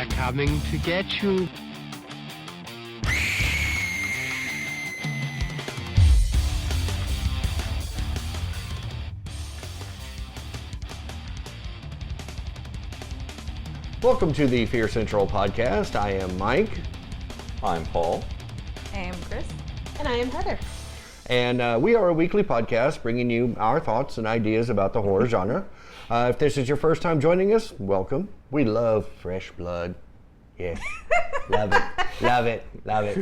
They're coming to get you. Welcome to the Fear Central podcast. I am Mike. I'm Paul. I am Chris. And I am Heather. And we are a weekly podcast bringing you our thoughts and ideas about the horror genre. If this is your first time joining us, welcome. We love fresh blood. Yeah. Love it. Love it. Love it.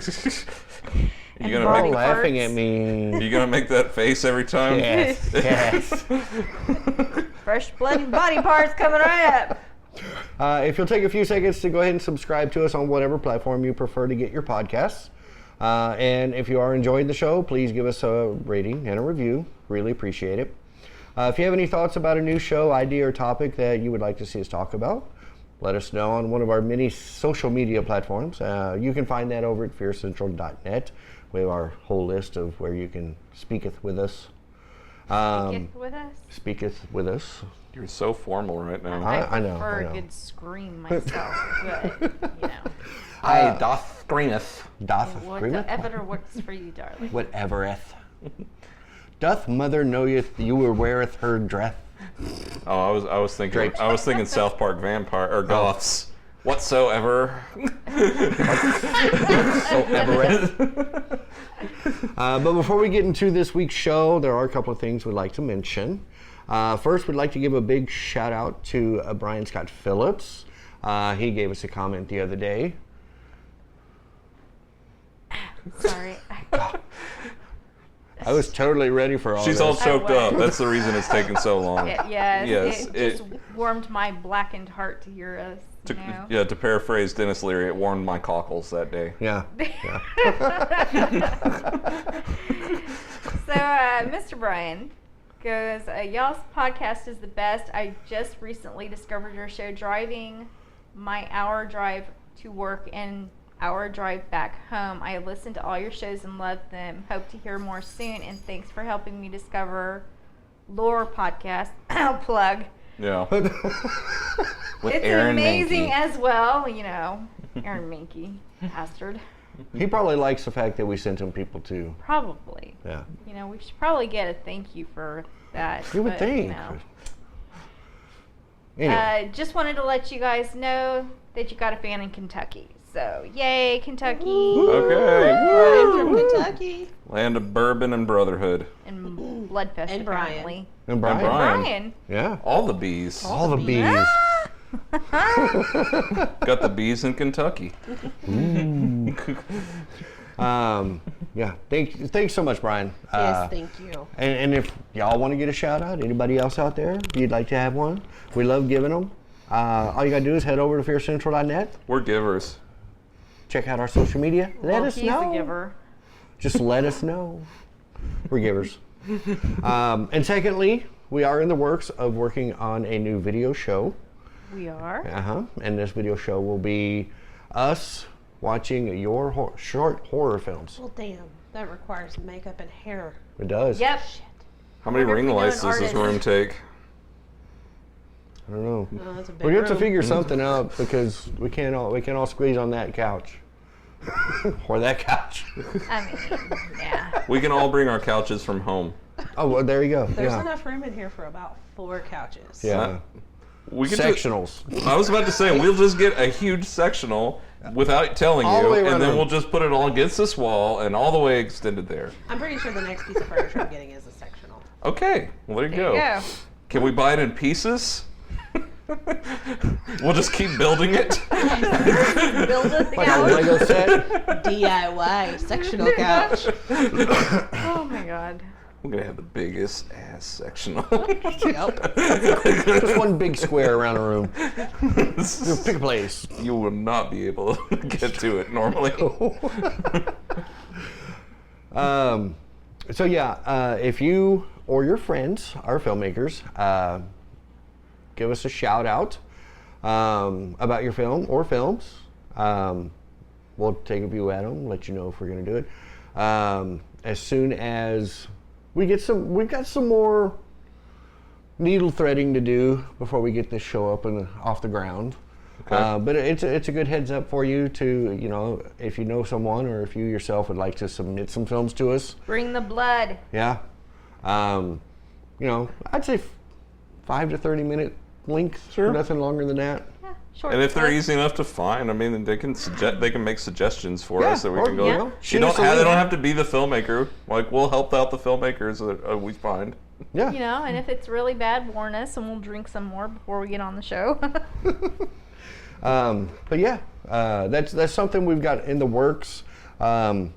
You You're gonna laughing at me. You gonna make that face every time? Yes. Yes. Fresh blood and body parts coming right up. If you'll take a few seconds to go ahead and subscribe to us on whatever platform you prefer to get your podcasts. And if you are enjoying the show, please give us a rating and a review. Really appreciate it. If you have any thoughts about a new show, idea, or topic that you would like to see us talk about, let us know on one of our many social media platforms. You can find that over at fearcentral.net. We have our whole list of where you can speaketh with us. Speaketh with us? Speaketh with us. You're so formal right now. I know. prefer a good scream myself, but, you know. I doth screeneth. Doth Whatever works for you, darling. Whatevereth. Doth mother knoweth you were weareth her dress? Oh, I was thinking Drapes. I was thinking South Park vampire or goths. Whatsoever. But before we get into this week's show, there are a couple of things we'd like to mention. First, we'd like to give a big shout out to Brian Scott Phillips. He gave us a comment the other day. Sorry. I was totally ready for all She's this. all choked up. was. That's the reason it's taken so long. Yes, Yes, it just warmed my blackened heart to hear us. To paraphrase Dennis Leary, it warmed my cockles that day. Yeah. So, Mr. Brian goes, y'all's podcast is the best. I just recently discovered your show driving my hour drive to work and hour drive back home. I listened to all your shows and loved them. Hope to hear more soon, and thanks for helping me discover Lore podcast. I'll plug. Yeah. With It's Aaron amazing Mankey. as well, you know. Aaron Mankey, bastard. He probably likes the fact that we sent him people too. Probably. Yeah. You know, we should probably get a thank you for that. You would but, think. You know. Anyway. Just wanted to let you guys know that you got a fan in Kentucky. So, yay, Kentucky. Okay. Brian from Kentucky. Land of bourbon and brotherhood. And Bloodfest, And Brian. apparently. And Brian. And Brian. Brian. Yeah. All the bees. All the bees. Got the bees in Kentucky. Yeah. Thanks so much, Brian. Yes, thank you. And if y'all want to get a shout out, anybody else out there, if you'd like to have one, we love giving them. All you got to do is head over to fearcentral.net. We're givers. Check out our social media. Let us He's know. a giver. Just let us know. We're givers. And secondly, we are in the works of working on a new video show. We are. And this video show will be us watching your short horror films. Well, damn. That requires makeup and hair. It does. Yep. How many Wonder if ring we know an lights does this artist. room take? I don't know. Oh, that's a big We have to room. figure something out because we can't all squeeze on that couch. Or that couch. I mean, yeah. We can all bring our couches from home. Oh, well, there you go. There's yeah. enough room in here for about 4 couches. Yeah. We could Sectionals. I was about to say, we'll just get a huge sectional without telling All the you, way and around then the- we'll just put it all against this wall and all the way extended there. I'm pretty sure the next piece of furniture I'm getting is a sectional. Okay, well there you There go. you go. Can we buy it in pieces? We'll just keep building it. Build it Like a together. Lego set. DIY sectional couch. Oh my god. We're gonna have the biggest ass sectional. Yep. Just one big square around a room. Pick a place. You will not be able to get to it normally. So yeah, if you or your friends are filmmakers, give us a shout out about your film or films. We'll take a view at them, let you know if we're going to do it. As soon as we've got some more needle threading to do before we get this show up and off the ground. Okay. But it's a good heads up for you to, if you know someone or if you yourself would like to submit some films to us. Bring the blood. Yeah. I'd say 5 to 30 minute links. Sure. Nothing longer than that. Yeah, short. And if they're clip. easy enough to find, I mean, they can make suggestions for Yeah, us that we or, can go. you know, You shoot don't us a have, they link. don't have to be the filmmaker. Like, we'll help out the filmmakers that we find. Yeah. And if it's really bad, warn us, and we'll drink some more before we get on the show. But yeah, that's something we've got in the works. I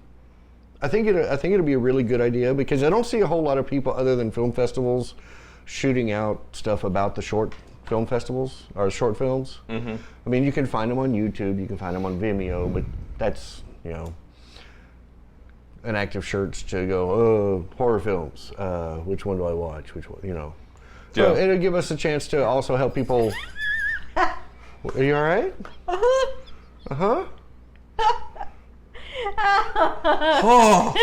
think it'll be a really good idea because I don't see a whole lot of people other than film festivals shooting out stuff about the short film festivals or short films. Mm-hmm. I mean, you can find them on YouTube, you can find them on Vimeo, but that's an active search to go horror films. Which one do I watch? Which one? So it'll give us a chance to also help people. Are you all right? Uh-huh. Oh.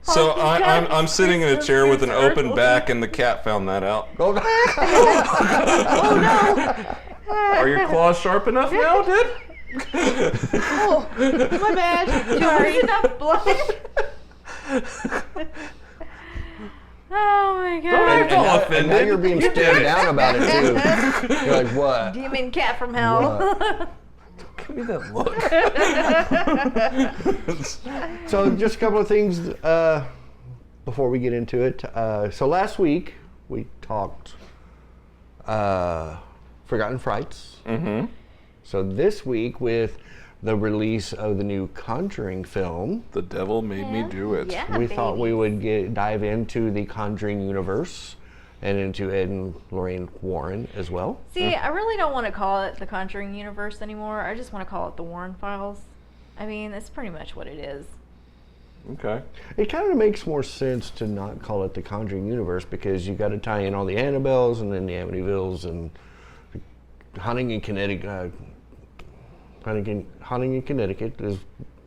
So I'm sitting in a chair with an open back, and the cat found that out. Oh, Are your claws sharp enough now, dude? Oh, my bad. Sorry. Enough blood. Oh my god. and now you're being stared down about it too. You're like, what? Demon cat from hell. Give me that look. So just a couple of things before we get into it. So last week we talked Forgotten Frights. Mm-hmm. So this week with the release of the new Conjuring film, The devil made me do it. Yeah, we thought baby. we would dive into the Conjuring universe and into Ed and Lorraine Warren as well. See, I really don't want to call it the Conjuring universe anymore. I just want to call it the Warren Files. I mean, that's pretty much what it is. Okay. It kind of makes more sense to not call it the Conjuring universe because you got to tie in all the Annabelles and then the Amityvilles and Hunting in Connecticut. Hunting in Connecticut is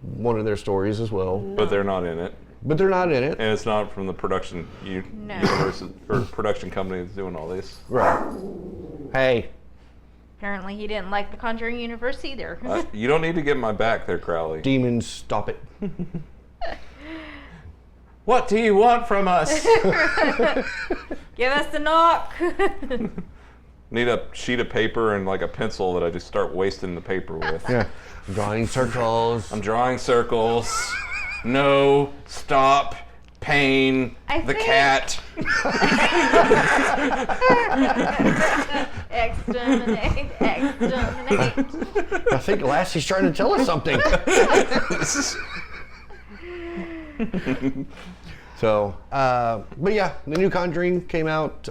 one of their stories as well. But they're not in it. But they're not in it. And it's not from the production universe or production company that's doing all this. Right. Hey. Apparently, he didn't like the Conjuring universe either. You don't need to get my back there, Crowley. Demons, stop it. What do you want from us? Give us the knock. Need a sheet of paper and like a pencil that I just start wasting the paper with. Yeah. Drawing circles. I'm drawing circles. No, stop, pain, the think- cat. Exterminate, exterminate. I think Lassie's trying to tell us something. So, but yeah, the new Conjuring came out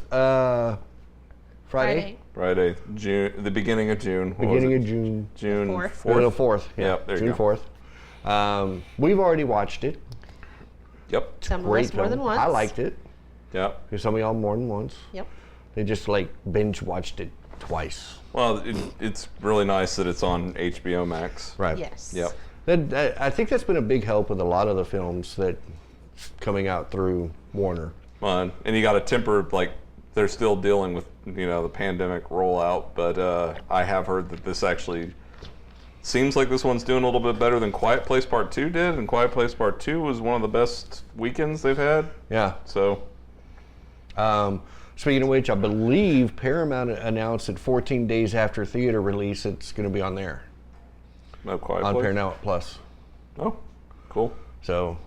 Friday. Friday, June, the beginning of June. What was Beginning it? of June. June 4th. 4th. 4th. Yeah, Yep, there you June go. 4th. We've already watched it. Yep. Some of Great us more film. than once. I liked it. Yep. Some of y'all more than once. Yep. They just like binge watched it twice. Well, it's really nice that it's on HBO Max. Right. Yes. Yep. I think that's been a big help with a lot of the films that coming out through Warner. And you got to temper, like, they're still dealing with, the pandemic rollout, but I have heard that this actually seems like this one's doing a little bit better than Quiet Place Part 2 did, and Quiet Place Part 2 was one of the best weekends they've had. Yeah. So, Speaking of which, I believe Paramount announced that 14 days after theater release, it's going to be on there. no Quiet On Place. Paramount Plus. Oh, cool. So,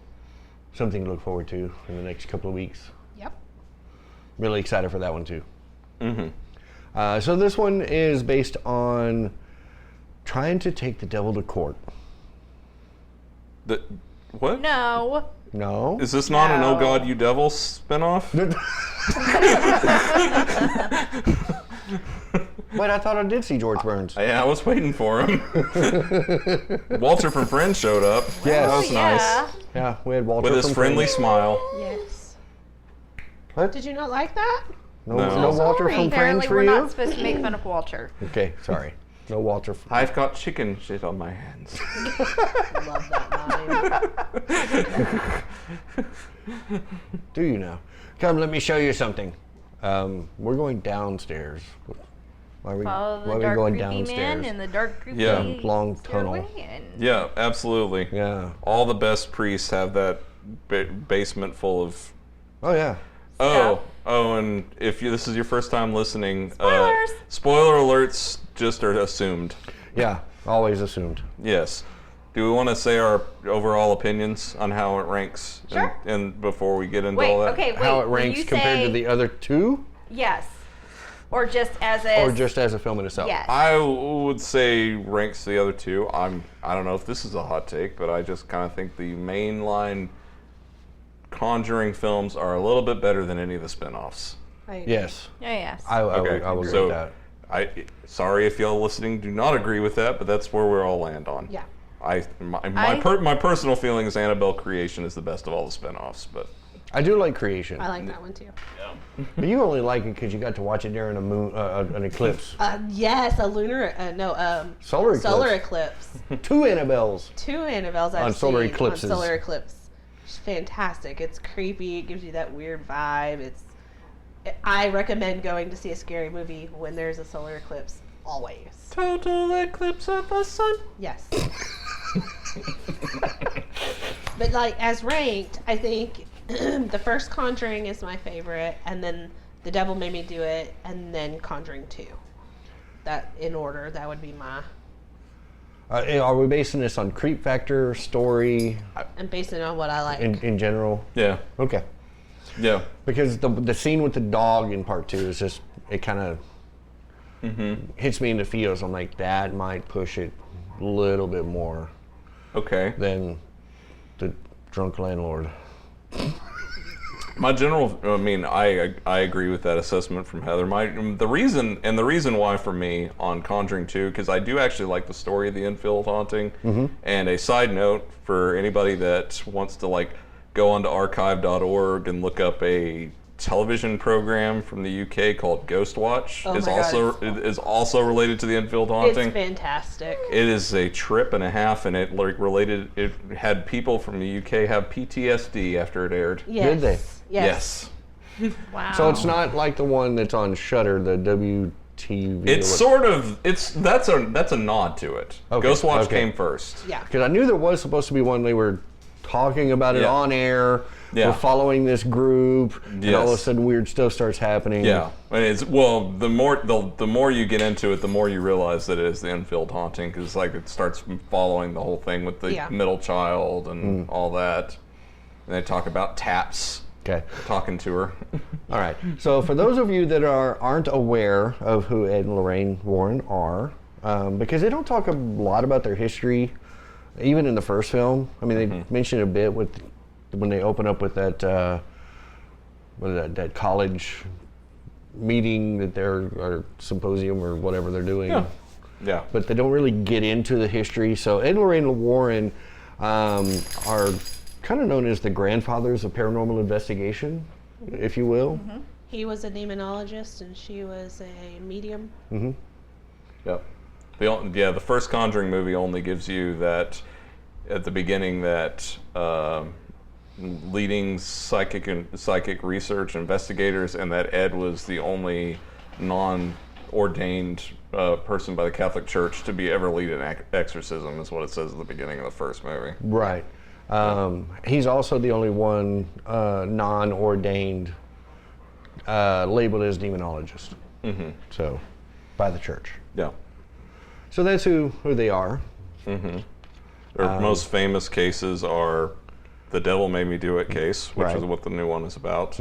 something to look forward to in the next couple of weeks. Yep. Really excited for that one too. Mm-hmm. So this one is based on trying to take the devil to court. What? No. No. Is this not an No. Oh God, You Devil spinoff? Wait, I thought I did see George Burns. Yeah, I was waiting for him. Walter from Friends showed up. Yes. That was Yeah. Yeah, we had Walter nice. With his from friendly Friends. smile. Yes. What? Did you not like that? No, No. no Walter Sorry. from Friends Apparently, for we're you? not supposed to make fun of Walter. Okay, sorry. No Walter. I've got chicken shit on my hands. Love that line. Do you now? Come, let me show you something. We're going downstairs. Why are we, Follow why the are we dark going creepy downstairs? man in the dark creepy Yeah. Long tunnel. stairway and Yeah, absolutely. Yeah. All the best priests have that basement full of. Oh yeah. Oh, and if this is your first time listening, Spoilers! Spoiler alerts just are assumed. Yeah. Always assumed. Yes. Do we want to say our overall opinions on how it ranks? Sure. And before we get into wait, all that? okay, wait. How it when ranks you compared say, to the other two, Yes. Or just as a or just as a film in itself? Yes. I would say ranks the other two. I don't know if this is a hot take, but I just kind of think the mainline Conjuring films are a little bit better than any of the spin-offs. Yes. Yes. I Okay, will agree so with that. Sorry if y'all listening do not agree with that, but that's where we all land on. Yeah. My personal feeling is Annabelle Creation is the best of all the spin-offs, but I do like Creation. I like that one too. But you only like it because you got to watch it during an eclipse. Yes, a lunar, Solar eclipse. solar eclipse. 2 Annabelles. 2 Annabelles I've On solar seen eclipses. on solar eclipse. It's fantastic. It's creepy. It gives you that weird vibe. I recommend going to see a scary movie when there's a solar eclipse. Always. Total eclipse of the sun. Yes. But like as ranked, I think the first Conjuring is my favorite, and then The Devil Made Me Do It, and then Conjuring 2. That in order, that would be my. Are we basing this on creep factor, story, I'm basing it on what I like. in general? Yeah. Okay. Yeah. Because the scene with the dog in part 2 is just, it kind of hits me in the feels. I'm like, that might push it a little bit more Okay. than the drunk landlord. My general, I agree with that assessment from Heather. The reason why for me on Conjuring 2, because I do actually like the story of the Enfield haunting. And a side note for anybody that wants to like go onto archive.org and look up a television program from the UK called Ghost Watch. Oh is my also God. is also related to the Enfield haunting. It's fantastic. It is a trip and a half, and it had people from the UK have PTSD after it aired. Yes. Did they? Yes. Wow. So it's not like the one that's on Shudder, the WTV. That's a nod to it. Okay, Ghost Watch okay. came first. Yeah. Because I knew there was supposed to be one they were talking about it Yeah. on air. Yeah. We're following this group, and all of a Yes. sudden weird stuff starts happening. Yeah, and the more you get into it, the more you realize that it is the Enfield haunting, because like it starts following the whole thing with the Yeah. middle child and all that. And they talk about taps Okay. talking to her. All right. So for those of you that aren't aware of who Ed and Lorraine Warren are, because they don't talk a lot about their history, even in the first film. I mean, they mention a bit when they open up with that that college meeting that or symposium or whatever they're doing. Yeah. But they don't really get into the history. So Ed and Lorraine Warren are kind of known as the grandfathers of paranormal investigation, if you will. He was a demonologist and she was a medium. Yep. The first Conjuring movie only gives you that at the beginning that leading psychic research investigators, and that Ed was the only non-ordained person by the Catholic Church to be ever lead an exorcism, is what it says at the beginning of the first movie. Right. He's also the only one non-ordained labeled as demonologist. So, by the church. Yeah. So that's who they are. Their most famous cases are the Devil Made Me Do It case, which Right. is what the new one is about.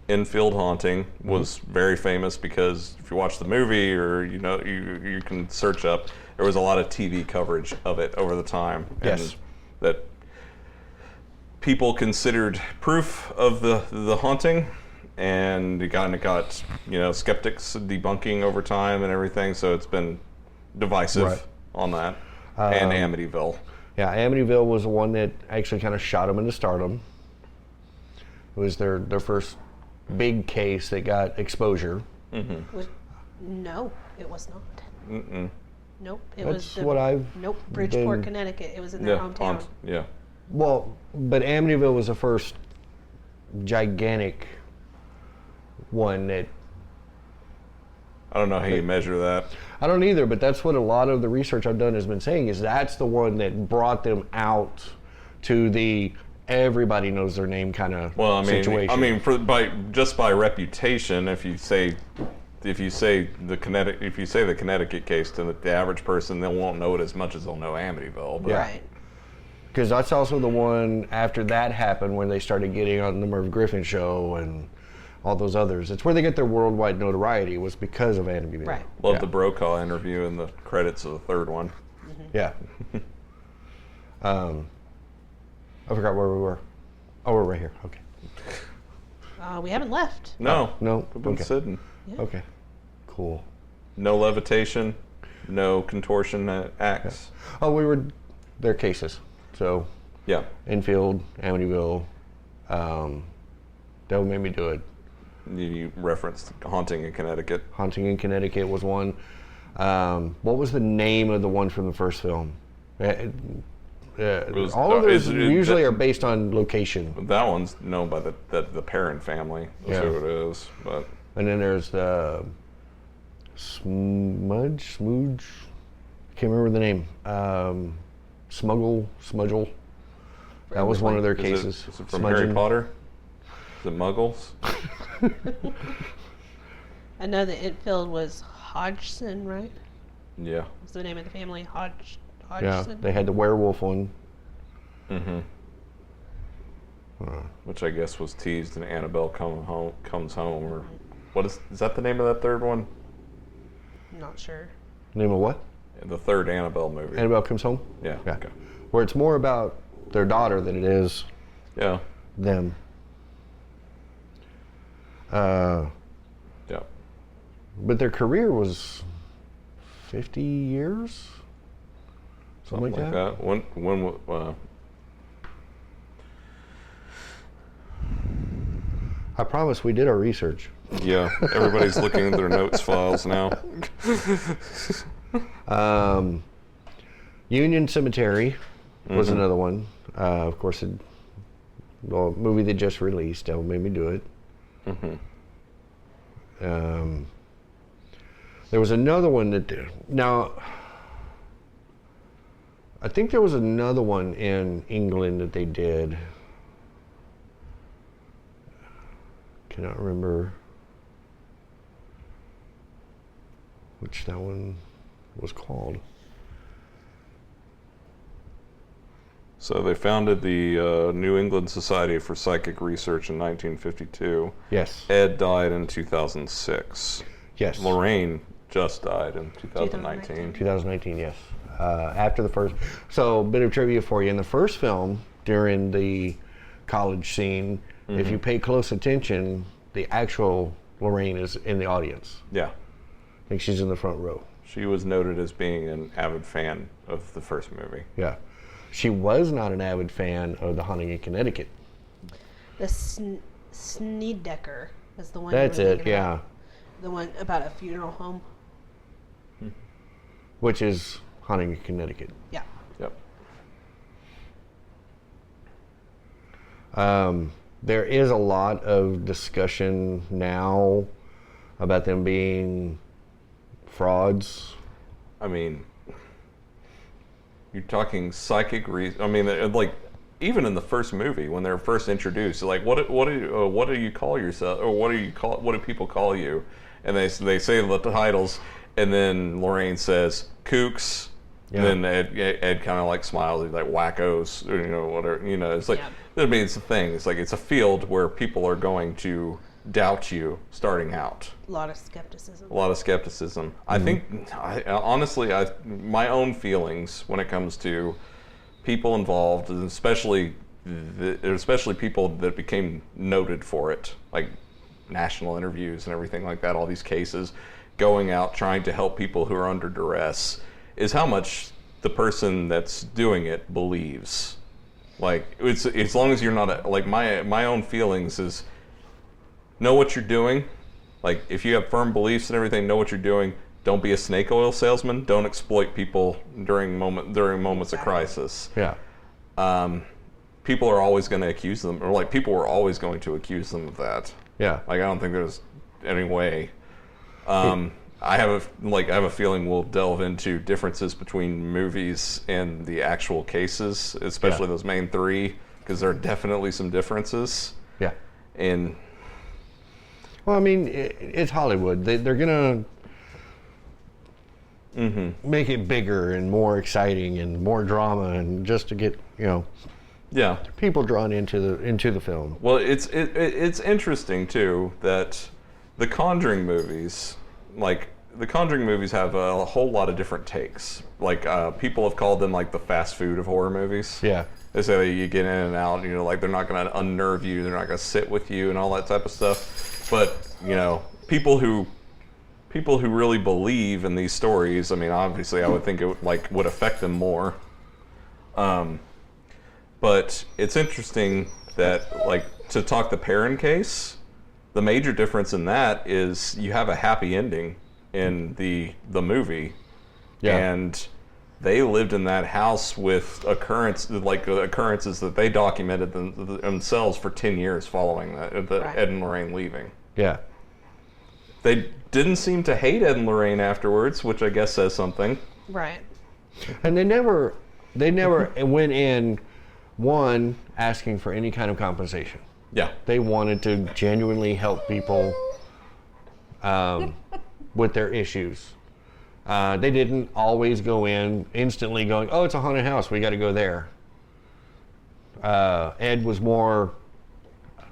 Enfield haunting was very famous because if you watch the movie, or you can search up, there was a lot of TV coverage of it over the time. Yes. And that people considered proof of the haunting, and it got skeptics debunking over time and everything. So it's been divisive Right. on that. And Amityville. Yeah, Amityville was the one that actually kind of shot them into stardom. It was their first big case that got exposure. No, it was not. Nope. It That's was what I've Nope. Bridgeport, been- Connecticut. It was in their hometown. Yeah. Well, but Amityville was the first gigantic one that I don't know how you measure that. I don't either, but that's what a lot of the research I've done has been saying, is that's the one that brought them out to the everybody knows their name kind of situation. By reputation, if you say the Connecticut case to the average person, they won't know it as much as they'll know Amityville. But. Yeah. Right. Because that's also the one after that happened when they started getting on the Merv Griffin show and all those others. It's where they get their worldwide notoriety, was because of Amityville. Right. Love the Brokaw interview and the credits of the third one. Yeah. I forgot where we were. Oh, we're right here. Okay. We haven't left. No. No. We've been sitting. Yeah. Okay. Cool. No levitation, no contortion acts. Oh, we were their cases. So Yeah. Enfield, Amityville, Devil Made Me Do It. You referenced Haunting in Connecticut. Haunting in Connecticut was one. What was the name of the one from the first film? All of those usually are based on location. That one's known by the Perrin family. That's who it is. But And then there's the Smudge? Can't remember the name. Smudgel. That was one of their cases. Is it from Harry Potter? Is it Muggles? I know that Enfield was Hodgson, right? Yeah. Was the name of the family Hodgson? Yeah, they had the werewolf one. Mm-hmm. Which I guess was teased in Annabelle Comes Home, or what is that the name of that third one? Not sure. Name of what? The third Annabelle movie. Annabelle Comes Home? Yeah. Yeah. Okay. Where it's more about their daughter than it is Yeah. them. Yeah. But their career was 50 years? Something like that? When I promise we did our research. yeah, everybody's looking at their notes files now. Union Cemetery was another one. Of course, the movie they just released, Devil Made Me Do It. There was another one that now I think there was another one in England that they did. Cannot remember which that one was called. So they founded the New England Society for Psychic Research in 1952. Yes. Ed died in 2006. Yes. Lorraine just died in 2019. 2019, yes. After the first. So, a bit of trivia for you. In the first film, during the college scene, if you pay close attention, the actual Lorraine is in the audience. Yeah. I think she's in the front row. She was noted as being an avid fan of the first movie. Yeah. She was not an avid fan of The Haunting in Connecticut. The Snedeker is the one. That's you were it, thinking yeah. about. The one about a funeral home. Which is Haunting in Connecticut. Yeah. Yep. There is a lot of discussion now about them being frauds. I mean, you're talking psychic reason. I mean, like even in the first movie when they're first introduced, like what do you call yourself, or what do people call you? And they say the titles, and then Lorraine says kooks. Yeah. And then Ed kind of like smiles. He's like wackos, or, whatever. It's like I mean, it's a thing. It's like it's a field where people are going to doubt you starting out. A lot of skepticism. I think, honestly, my own feelings when it comes to people involved, and especially people that became noted for it, like national interviews and everything like that, all these cases, going out trying to help people who are under duress, is how much the person that's doing it believes. Like, it's as long as you're not like my own feelings is know what you're doing. Like, if you have firm beliefs and everything, know what you're doing. Don't be a snake oil salesman. Don't exploit people during moments of crisis. Yeah. People are always going to accuse them, or like people were always going to accuse them of that. Yeah. Like, I don't think there's any way. I have a feeling we'll delve into differences between movies and the actual cases, especially those main three, because there are definitely some differences. Yeah. And well, I mean, it's Hollywood. They're gonna make it bigger and more exciting and more drama, and just to get people drawn into the film. Well, it's interesting too that the Conjuring movies, have a whole lot of different takes. People have called them like the fast food of horror movies. Yeah. They say that you get in and out, they're not going to unnerve you, they're not going to sit with you and all that type of stuff. But, people who really believe in these stories, I mean, obviously I would think it would affect them more. But it's interesting that, to talk the Perrin case, the major difference in that is you have a happy ending in the movie. Yeah. And they lived in that house with occurrences that they documented themselves for 10 years following that, right. Ed and Lorraine leaving. Yeah. They didn't seem to hate Ed and Lorraine afterwards, which I guess says something. Right. And they never went in, one, asking for any kind of compensation. Yeah. They wanted to genuinely help people with their issues. They didn't always go in instantly going, oh, it's a haunted house, we got to go there. Ed was more,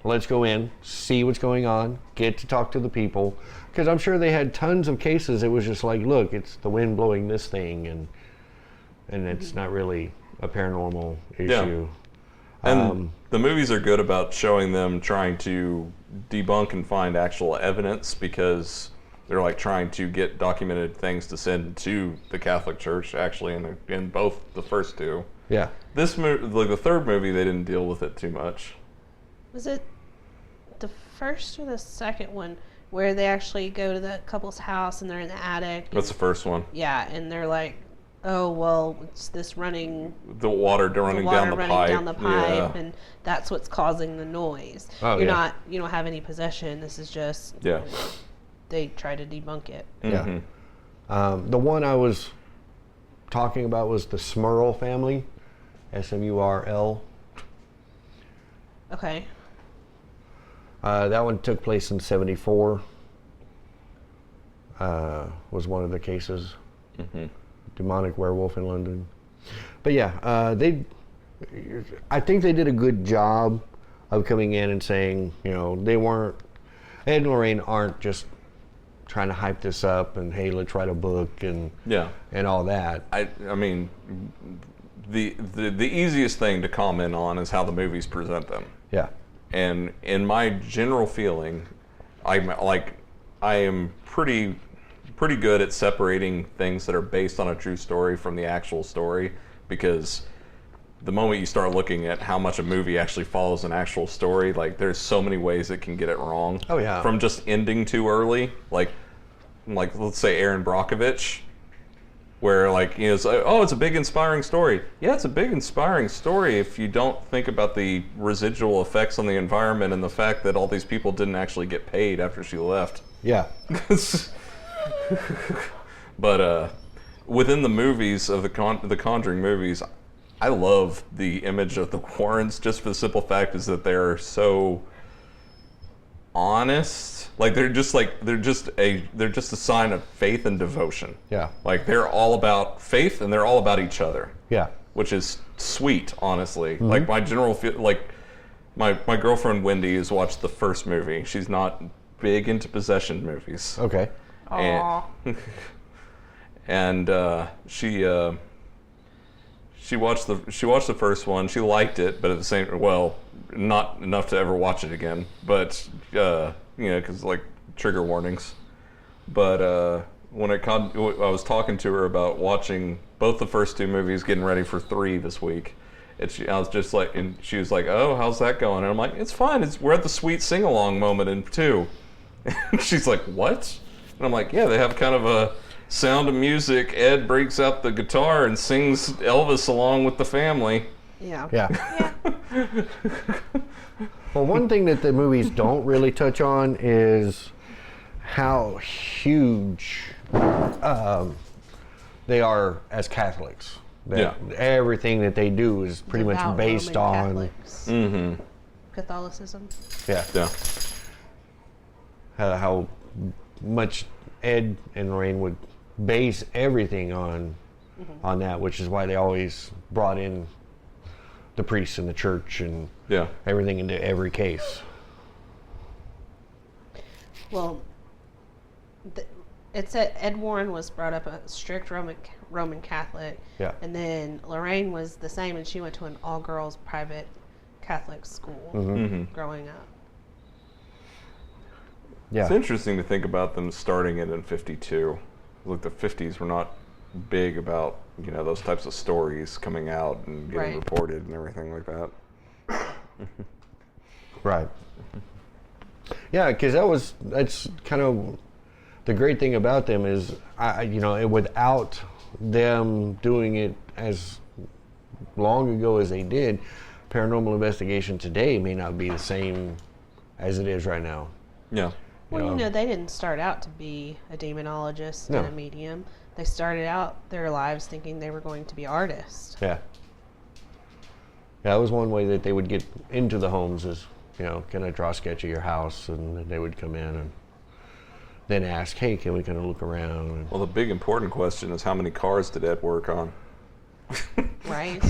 let's go in, see what's going on, get to talk to the people. Because I'm sure they had tons of cases. It was just like, look, it's the wind blowing this thing, and it's not really a paranormal issue. Yeah. And the movies are good about showing them trying to debunk and find actual evidence, because they're trying to get documented things to send to the Catholic Church, actually, in both the first two. Yeah. This movie, the third movie, they didn't deal with it too much. Was it the first or the second one where they actually go to the couple's house and they're in the attic? That's the first one. Yeah, and they're like, oh, well, it's this running... The water running down the pipe. Yeah. And that's what's causing the noise. Oh, you don't have any possession. This is just... Yeah. They try to debunk it. Yeah. The one I was talking about was the Smurl family. S-M-U-R-L. Okay. That one took place in 1974. Was one of the cases. Mm-hmm. Demonic werewolf in London. But yeah, I think they did a good job of coming in and saying, they weren't, Ed and Lorraine aren't just trying to hype this up and, hey, let's write a book and all that. I mean, the easiest thing to comment on is how the movies present them. Yeah. And in my general feeling, I am pretty good at separating things that are based on a true story from the actual story, because the moment you start looking at how much a movie actually follows an actual story, there's so many ways it can get it wrong. Oh yeah. From just ending too early, like let's say Aaron Brockovich, where it's a big inspiring story. Yeah, it's a big inspiring story if you don't think about the residual effects on the environment and the fact that all these people didn't actually get paid after she left. Yeah. But within the movies of the Conjuring movies, I love the image of the Warrens, just for the simple fact is that they're so honest. They're just a sign of faith and devotion. Yeah. They're all about faith and they're all about each other. Yeah. Which is sweet, honestly. Mm-hmm. My general feel my girlfriend Wendy has watched the first movie. She's not big into possession movies. Okay. Aww. And she watched the first one. She liked it, but at the same, not enough to ever watch it again. But because trigger warnings. But when I was talking to her about watching both the first two movies, getting ready for 3 this week. I was just and she was like, "Oh, how's that going?" And I'm like, "It's fine. We're at the sweet sing along moment in 2." And she's like, "What?" And I'm like, "Yeah, they have kind of a Sound of Music. Ed breaks out the guitar and sings Elvis along with the family." Yeah. Yeah. Well, one thing that the movies don't really touch on is how huge they are as Catholics. Yeah. Everything that they do is pretty much Devout based Roman on Catholics. Mm-hmm. Catholicism. yeah, Yeah. how much Ed and Lorraine would base everything on that, which is why they always brought in the priests in the church and Yeah. everything into every case. Well, it said Ed Warren was brought up a strict Roman Catholic. Yeah. And then Lorraine was the same, and she went to an all-girls private Catholic school Mm-hmm. growing up. Yeah. It's interesting to think about them starting it in 52. Look, the 50s were not big about, those types of stories coming out and getting Right. reported and everything like that. Right. Yeah, because that's kind of the great thing about them is, without them doing it as long ago as they did, paranormal investigation today may not be the same as it is right now. Yeah. Well, they didn't start out to be a demonologist No. and a medium. They started out their lives thinking they were going to be artists. Yeah. Yeah, that was one way that they would get into the homes is, can I draw a sketch of your house? And then they would come in and then ask, hey, can we kind of look around? And, Well, the big important question is how many cars did Ed work on? Right?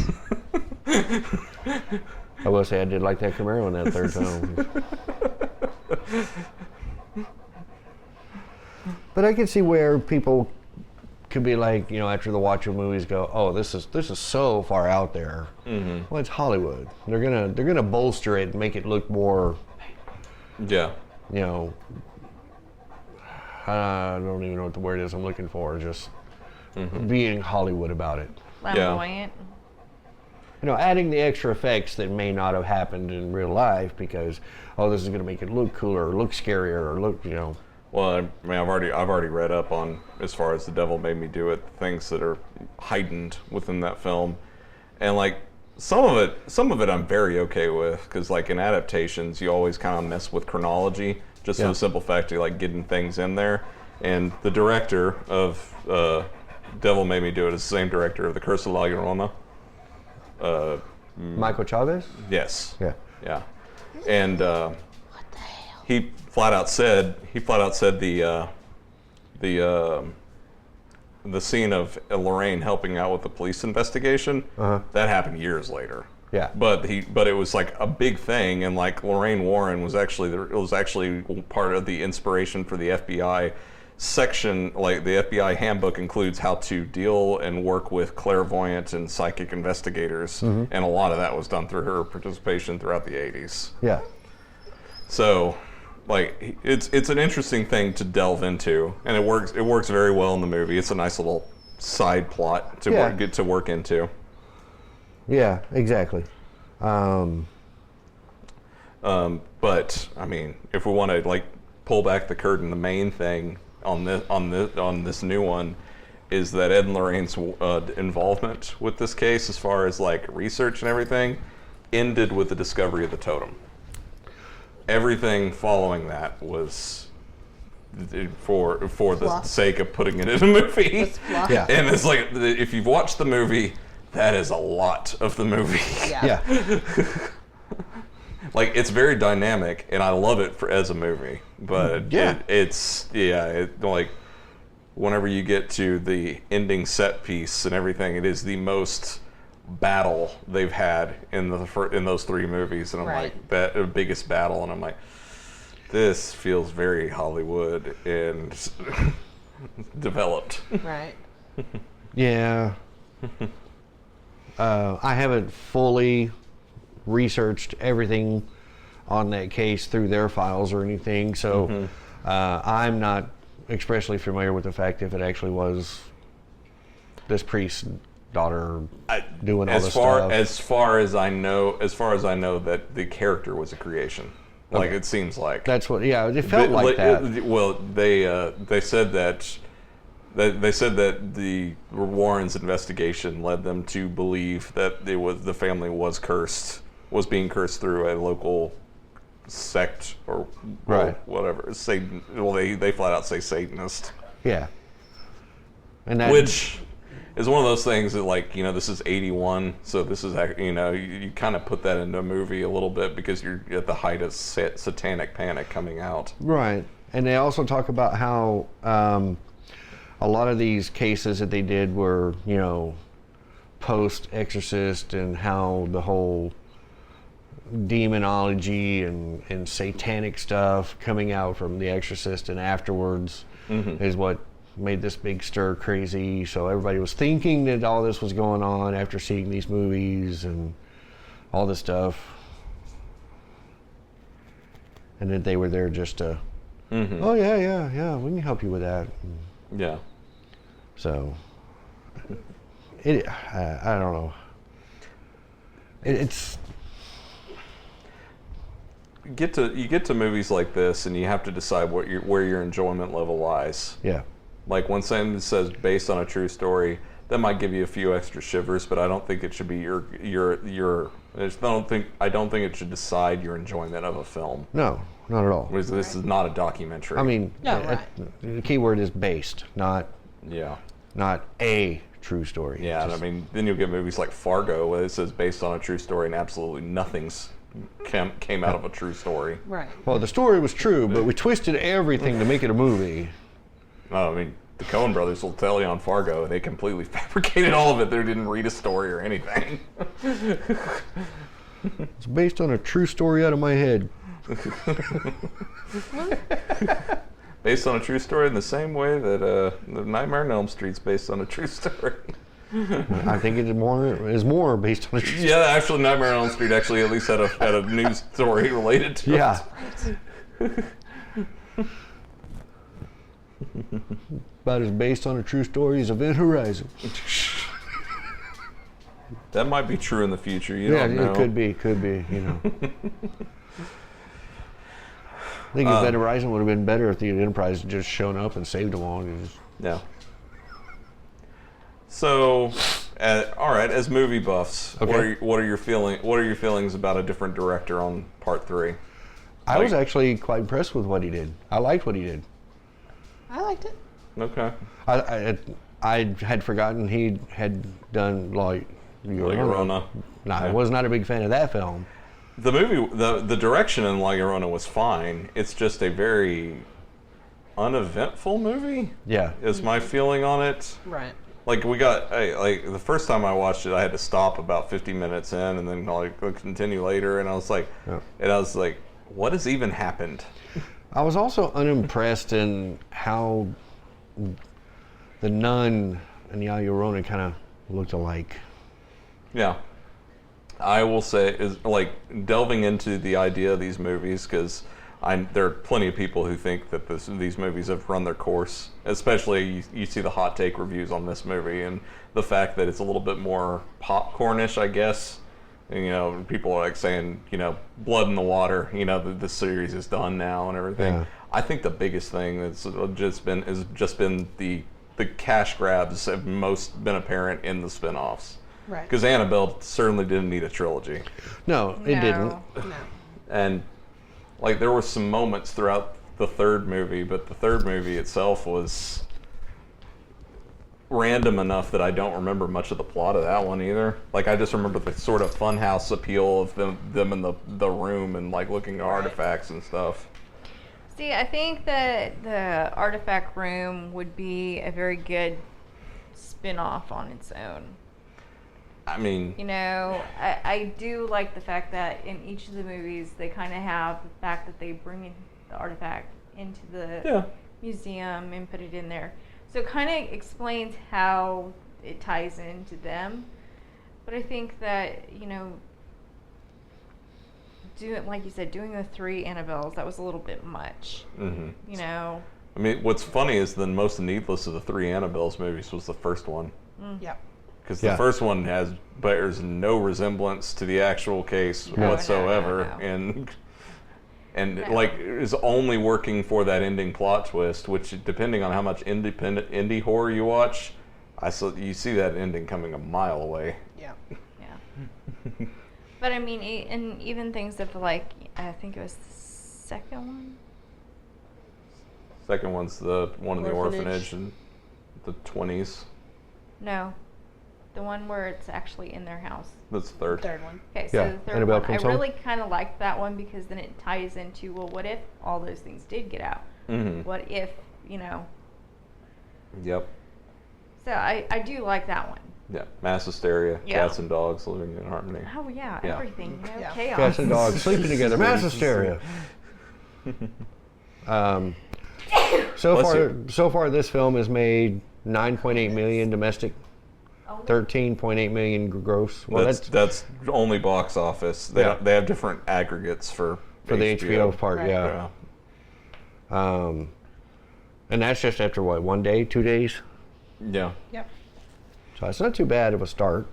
I will say I did like that Camaro in that third time. But I can see where people could be like, after the watch of movies go, oh, this is so far out there. Mm-hmm. Well, it's Hollywood. They're gonna bolster it and make it look more, Yeah. I don't even know what the word is I'm looking for. Just being Hollywood about it. Flamboyant. Adding the extra effects that may not have happened in real life because, oh, this is gonna make it look cooler, or look scarier, or look, Well, I mean, I've already read up on, as far as The Devil Made Me Do It, things that are heightened within that film, and like some of it I'm very okay with, because like in adaptations you always kind of mess with chronology, just for the simple fact of like getting things in there. And the director of Devil Made Me Do It is the same director of The Curse of La Llorona. Michael Chavez. Yes. Yeah. Yeah. And he flat out said the scene of Lorraine helping out with the police investigation that happened years later. Yeah. But it was like a big thing, and like Lorraine Warren was actually part of the inspiration for the FBI section. Like the FBI handbook includes how to deal and work with clairvoyant and psychic investigators, and a lot of that was done through her participation throughout the 80s. Yeah. So, like, it's an interesting thing to delve into, and it works very well in the movie. It's a nice little side plot to get to work into. Yeah, exactly. But I mean, if we want to like pull back the curtain, the main thing on this new one is that Ed and Lorraine's involvement with this case, as far as like research and everything, ended with the discovery of the totem. Everything following that was for the Fluff. sake of putting it in a movie. It's fluff. Yeah. And it's like, if you've watched the movie, that is a lot of the movie. Yeah. Yeah. Like, it's very dynamic, and I love it as a movie. But it's like, whenever you get to the ending set piece and everything, it is the most battle they've had in those three movies, and I'm Right. like, that biggest battle, and I'm like, this feels very Hollywood and developed. Right. Yeah. I haven't fully researched everything on that case through their files or anything, so I'm not especially familiar with the fact if it actually was this priest's daughter doing all this stuff. As far as I know that the character was a creation. Like, Okay. it seems like. That's what. Yeah, it felt like that. They said that the Warrens' investigation led them to believe that the family was being cursed through a local sect or Right. whatever. Satan. Well, they flat out say Satanist. Yeah. And that, Which is one of those things that, like, you know, this is 81, so this is, you know, you kind of put that into a movie a little bit because you're at the height of satanic panic coming out. right. And they also talk about how a lot of these cases that they did were, you know, post-Exorcist, and how the whole demonology and satanic stuff coming out from The Exorcist and afterwards is what made this big stir crazy. So everybody was thinking that all this was going on after seeing these movies and all this stuff. And that they were there just to, oh yeah, we can help you with that. Yeah. So, I don't know. It's You get to movies like this, and you have to decide where your enjoyment level lies. yeah. Like when something says based on a true story, that might give you a few extra shivers, but I don't think it should be I don't think it should decide your enjoyment of a film. No, not at all. Because this is not a documentary. I mean, No, right. the key word is based, not yeah. a true story. Yeah, and I mean, then you'll get movies like Fargo, where it says based on a true story, and absolutely nothing's came out of a true story. Right. Well, the story was true, but we twisted everything to make it a movie. No, I mean, the Coen brothers will tell you on Fargo, they completely fabricated all of it. They didn't read a story or anything. It's based on a true story out of my head. Based on a true story in the same way that the Nightmare on Elm Street's based on a true story. I think it's more based on a true story. Yeah, actually, Nightmare on Elm Street actually at least had a news story related to Yeah. it. About as based on a true story as Event Horizon. That might be true in the future. You Yeah, don't know. it could be, you know. I think Event Horizon would have been better if the Enterprise had just shown up and saved them all. Yeah. So, all right. As movie buffs, Okay. what are your feelings about a different director on Part 3? I was actually quite impressed with what he did. I liked what he did. I liked it. Okay. I had forgotten he had done like La Llorona. No, I was not a big fan of that film. The movie, the direction in La Llorona was fine. It's just a very uneventful movie. Yeah. Is my feeling on it. Right. Like like the first time I watched it, I had to stop about 50 minutes in, and then like continue later, and I was like, what has even happened? I was also unimpressed in how the nun and La Llorona kind of looked alike. Yeah. I will say is like delving into the idea of these movies, because there are plenty of people who think that these movies have run their course. Especially you see the hot take reviews on this movie, and the fact that it's a little bit more popcornish, I guess. And, you know, people are like saying, you know, blood in the water. You know, the series is done now and everything. Yeah. I think the biggest thing that's just been the cash grabs have most been apparent in the spin-offs. Right. Because Annabelle certainly didn't need a trilogy. No, it didn't. No. And like there were some moments throughout the third movie, but the third movie itself was random enough that I don't remember much of the plot of that one either. Like I just remember the sort of funhouse appeal of them in the room and like looking at artifacts and stuff. See, I think that the artifact room would be a very good spin-off on its own. I mean, You know, I do like the fact that in each of the movies they kind of have the fact that they bring in the artifact into the museum and put it in there. So it kind of explains how it ties into them. But I think that, you know, like you said, doing the 3 Annabelles, that was a little bit much. mm-hmm. You know? I mean, what's funny is the most needless of the 3 Annabelles movies was the first one. Yep. Because the first one bears no resemblance to the actual case whatsoever, No. and No. like is only working for that ending plot twist. Which, depending on how much indie horror you watch, you see that ending coming a mile away. Yeah. Yeah. But I mean, and even things of like, I think it was the second one. Second one's the one in the Orphanage. orphanage, and the 20s. No, the one where it's actually in their house. That's the third. Third one. Okay, so Yeah, the third Annabelle one, I Comes Home. really kind of like that one because then it ties into, well, what if all those things did get out? Mm-hmm. What if, Yep. So I do like that one. Yeah. Mass hysteria. Yeah. Cats and dogs living in harmony. Oh yeah, Yeah. everything, Yeah. chaos. Cats and dogs sleeping together. Mass hysteria. So far, this film has made 9.8 million domestic, 13.8 million gross. Well, That's only box office. They Yeah. they have different aggregates for for the HBO part, Right. yeah. And that's just after what, 1 day, 2 days? Yeah. Yep. So it's not too bad of a start.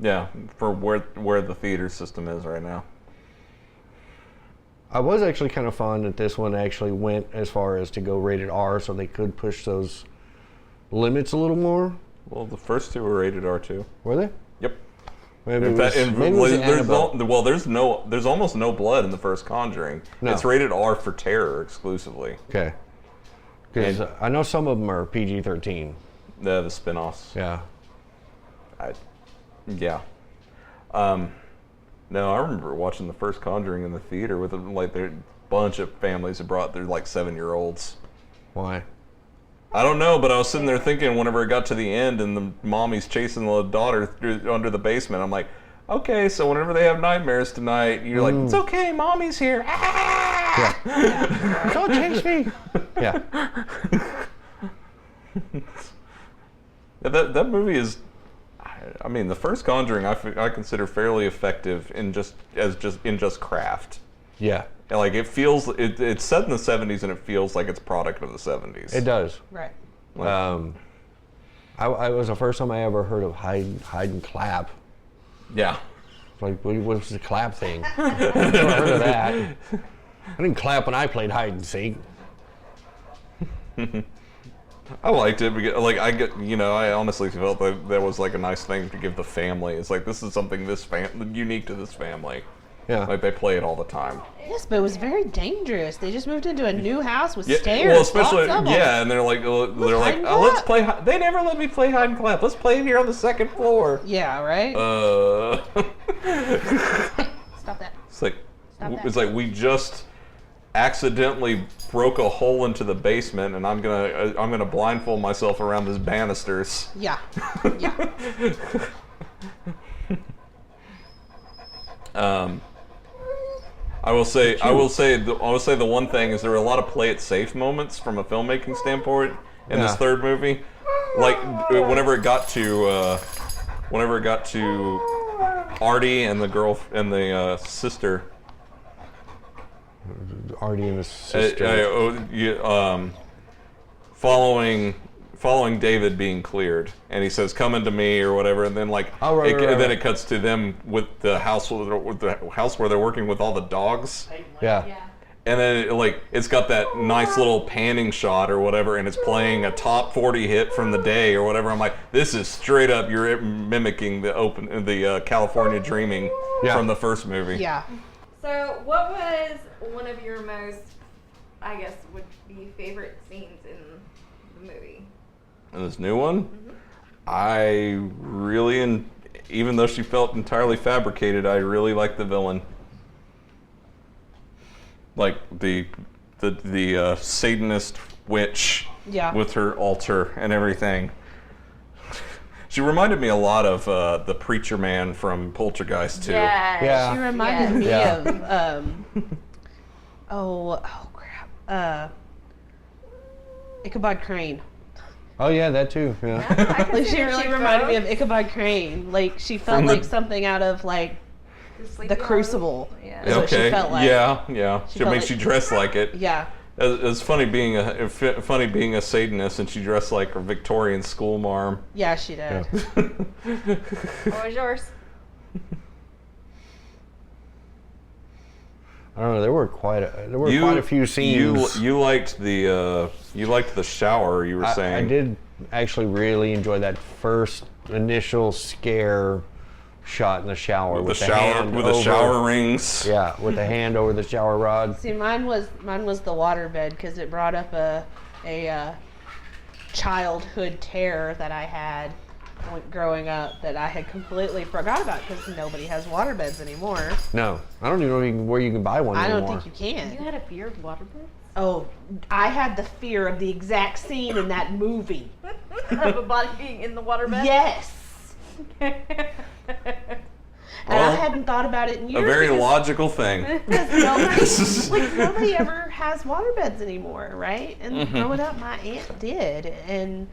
Yeah. For where the theater system is right now. I was actually kind of fun that this one actually went as far as to go rated R, so they could push those limits a little more. Well, the first two were rated R2. Were they? Yep. Maybe In it fact, was, maybe it was Annabelle. there's almost no blood in the first Conjuring. No. It's rated R for terror exclusively. Okay. Because And- I know some of them are PG-13. The spin-offs. Yeah. Yeah. No, I remember watching the first Conjuring in the theater with their bunch of families that brought their 7-year-olds. Why? I don't know, but I was sitting there thinking whenever it got to the end and the mommy's chasing the daughter under the basement, I'm like, okay, so whenever they have nightmares tonight, you're like, it's okay, mommy's here. Yeah. Don't chase me. Yeah. That movie is, I mean, the first Conjuring I consider fairly effective in just craft. Yeah. And it feels it's set in the 70s and it feels like it's product of the 70s. It does. Right. I was the first time I ever heard of hide and clap. Yeah. Like, what's the clap thing? I never heard of that. I didn't clap when I played hide and seek. I liked it because, I honestly felt that was a nice thing to give the family. It's this is something unique to this family. Yeah. They play it all the time. Yes, but it was very dangerous. They just moved into a new house with Yeah, stairs. well, especially lots of them. and they're like, hide and let's clap." play. They never let me play hide and clap. Let's play it here on the second floor. Yeah, right. Stop that. It's like, Stop that. it's like we just accidentally broke a hole into the basement, and I'm gonna blindfold myself around these banisters. Yeah. Yeah. I will say the one thing is there were a lot of play it safe moments from a filmmaking standpoint in this Yeah. third movie. Whenever it got to Artie and the girl and the sister. Artie and his sister. Following David being cleared, and he says, "Come into me" or whatever, and then right. then it cuts to them with the house where they're working with all the dogs, Yeah. and then it's got that nice little panning shot or whatever, and it's playing a top 40 hit from the day or whatever. I'm like, this is straight up you're mimicking the California Dreaming from the first movie. Yeah. So, what was one of your most, I guess, would be favorite scenes in the movie? And this new one, I really, even though she felt entirely fabricated, I really liked the villain. Like the Satanist witch with her altar and everything. She reminded me a lot of the preacher man from Poltergeist too. Yeah. She reminded me Yeah. of oh crap. Ichabod Crane. Oh yeah, that too. Yeah. Like she reminded me of Ichabod Crane. Like she felt From like the- something out of like the Crucible. Yeah. Is what she felt like. Yeah. She She felt makes like- you dress like it. Yeah. It's funny being a Satanist and she dressed like a Victorian school marm. Yeah, she did. What was yours? I don't know. There were quite a few scenes. You liked the shower. You were saying I did actually really enjoy that first initial scare shot in the shower with the shower rings. Yeah, with the hand over the shower rod. See, mine was the waterbed because it brought up a childhood terror that I had growing up that I had completely forgot about because nobody has waterbeds anymore. No, I don't even know where you can buy one I anymore. don't think you can. You had a fear of waterbeds? Oh, I had the fear of the exact scene in that movie. Of a body being in the waterbed? Yes. And I hadn't thought about it in years. A very because logical thing. nobody ever has waterbeds anymore, right? And growing up, my aunt did. And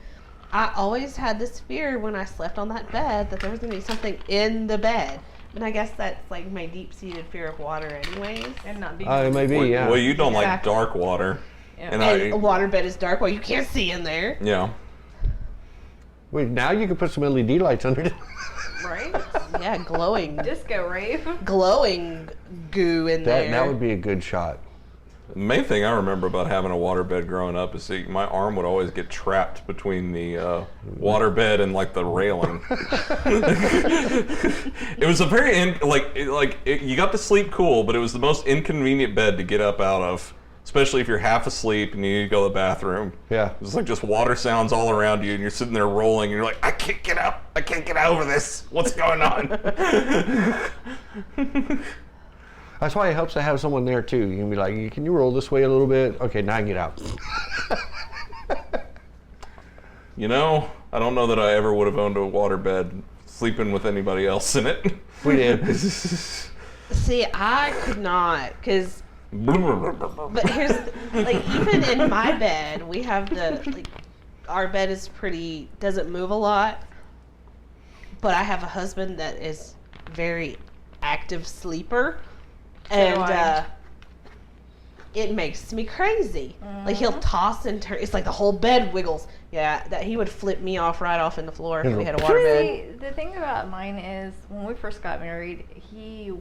I always had this fear when I slept on that bed that there was going to be something in the bed. And I guess that's like my deep-seated fear of water anyways. And not being It may be, yeah. Well, you don't like Exactly. dark water. Yeah. And And a waterbed is dark. Well, you can't see in there. yeah. Wait, now you can put some LED lights under it. right? Yeah, glowing Disco rave. goo in there. That would be a good shot. The main thing I remember about having a waterbed growing up is that my arm would always get trapped between the waterbed and like the railing. It was a very you got to sleep cool, but it was the most inconvenient bed to get up out of, especially if you're half asleep and you need to go to the bathroom. Yeah. It's like just water sounds all around you, and you're sitting there rolling, and you're like, I can't get up. I can't get over this. What's going on? That's why it helps to have someone there too. You can be like, can you roll this way a little bit? Okay, now I can get out. You know, I don't know that I ever would have owned a waterbed sleeping with anybody else in it. We did. See, I could not, because, but here's, even in my bed, we have our bed is doesn't move a lot, but I have a husband that is very active sleeper, and it makes me crazy. Like, he'll toss and turn, it's like the whole bed wiggles. Yeah, that he would flip me right off in the floor if we had a waterbed. See, the thing about mine is when we first got married, he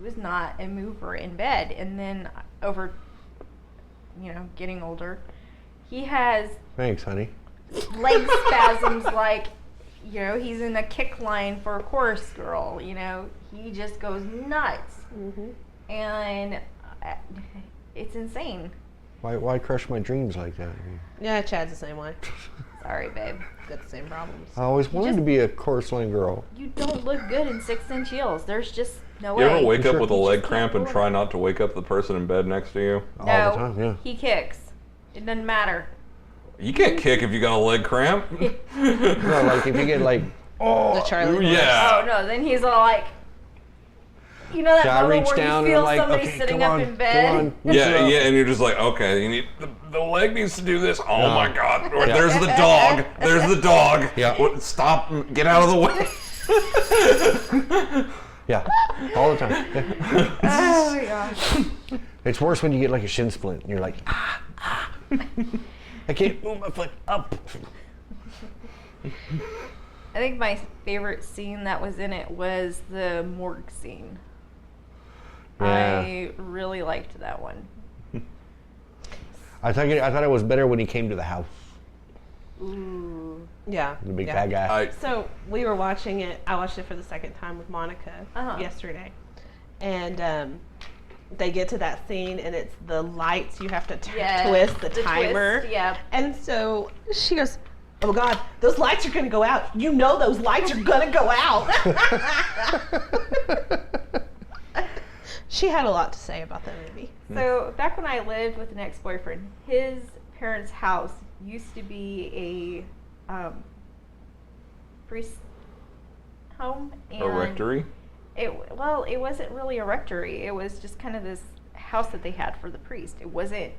was not a mover in bed, and then over, getting older, he has Thanks, honey. leg spasms like, he's in a kick line for a chorus girl, he just goes nuts. And it's insane. Why crush my dreams like that? Yeah, Chad's the same way. Sorry, babe. Got the same problems. I always wanted to be a chorus line girl. You don't look good in 6-inch heels. There's just no You way. ever wake up Sure. with a You leg just cramp can't and do try it. not to wake up the person in bed next to you? All No, the time, yeah. he kicks. It doesn't matter. You can't kick if you got a leg cramp. No, like if you get like, The Charlie horse. Yeah. Oh no, then he's all like, that so I moment reach where down you feel and like, somebody okay, sitting come up on, in bed. come on. lift it Yeah, up. yeah, and you're just like, okay, you need the leg needs to do this. Oh No. my God! Or Yeah. There's the dog. There's the dog. Yeah. What, stop! Get out of the way. Yeah, all the time. Yeah. Oh my gosh. It's worse when you get like a shin splint and you're like, I can't move my foot up. I think my favorite scene that was in it was the morgue scene. Yeah. I really liked that one. I thought it was better when he came to the house, Ooh. Yeah. the big yeah. bad guy. So we were watching it. I watched it for the second time with Monica yesterday, and they get to that scene, and it's the lights. You have to twist the timer. Twist, yeah. And so she goes, "Oh my God, those lights are gonna go out. You know those lights are gonna go out." She had a lot to say about that movie. So back when I lived with an ex-boyfriend, his parents' house used to be a priest home. And A rectory. It wasn't really a rectory. It was just kind of this house that they had for the priest. It wasn't.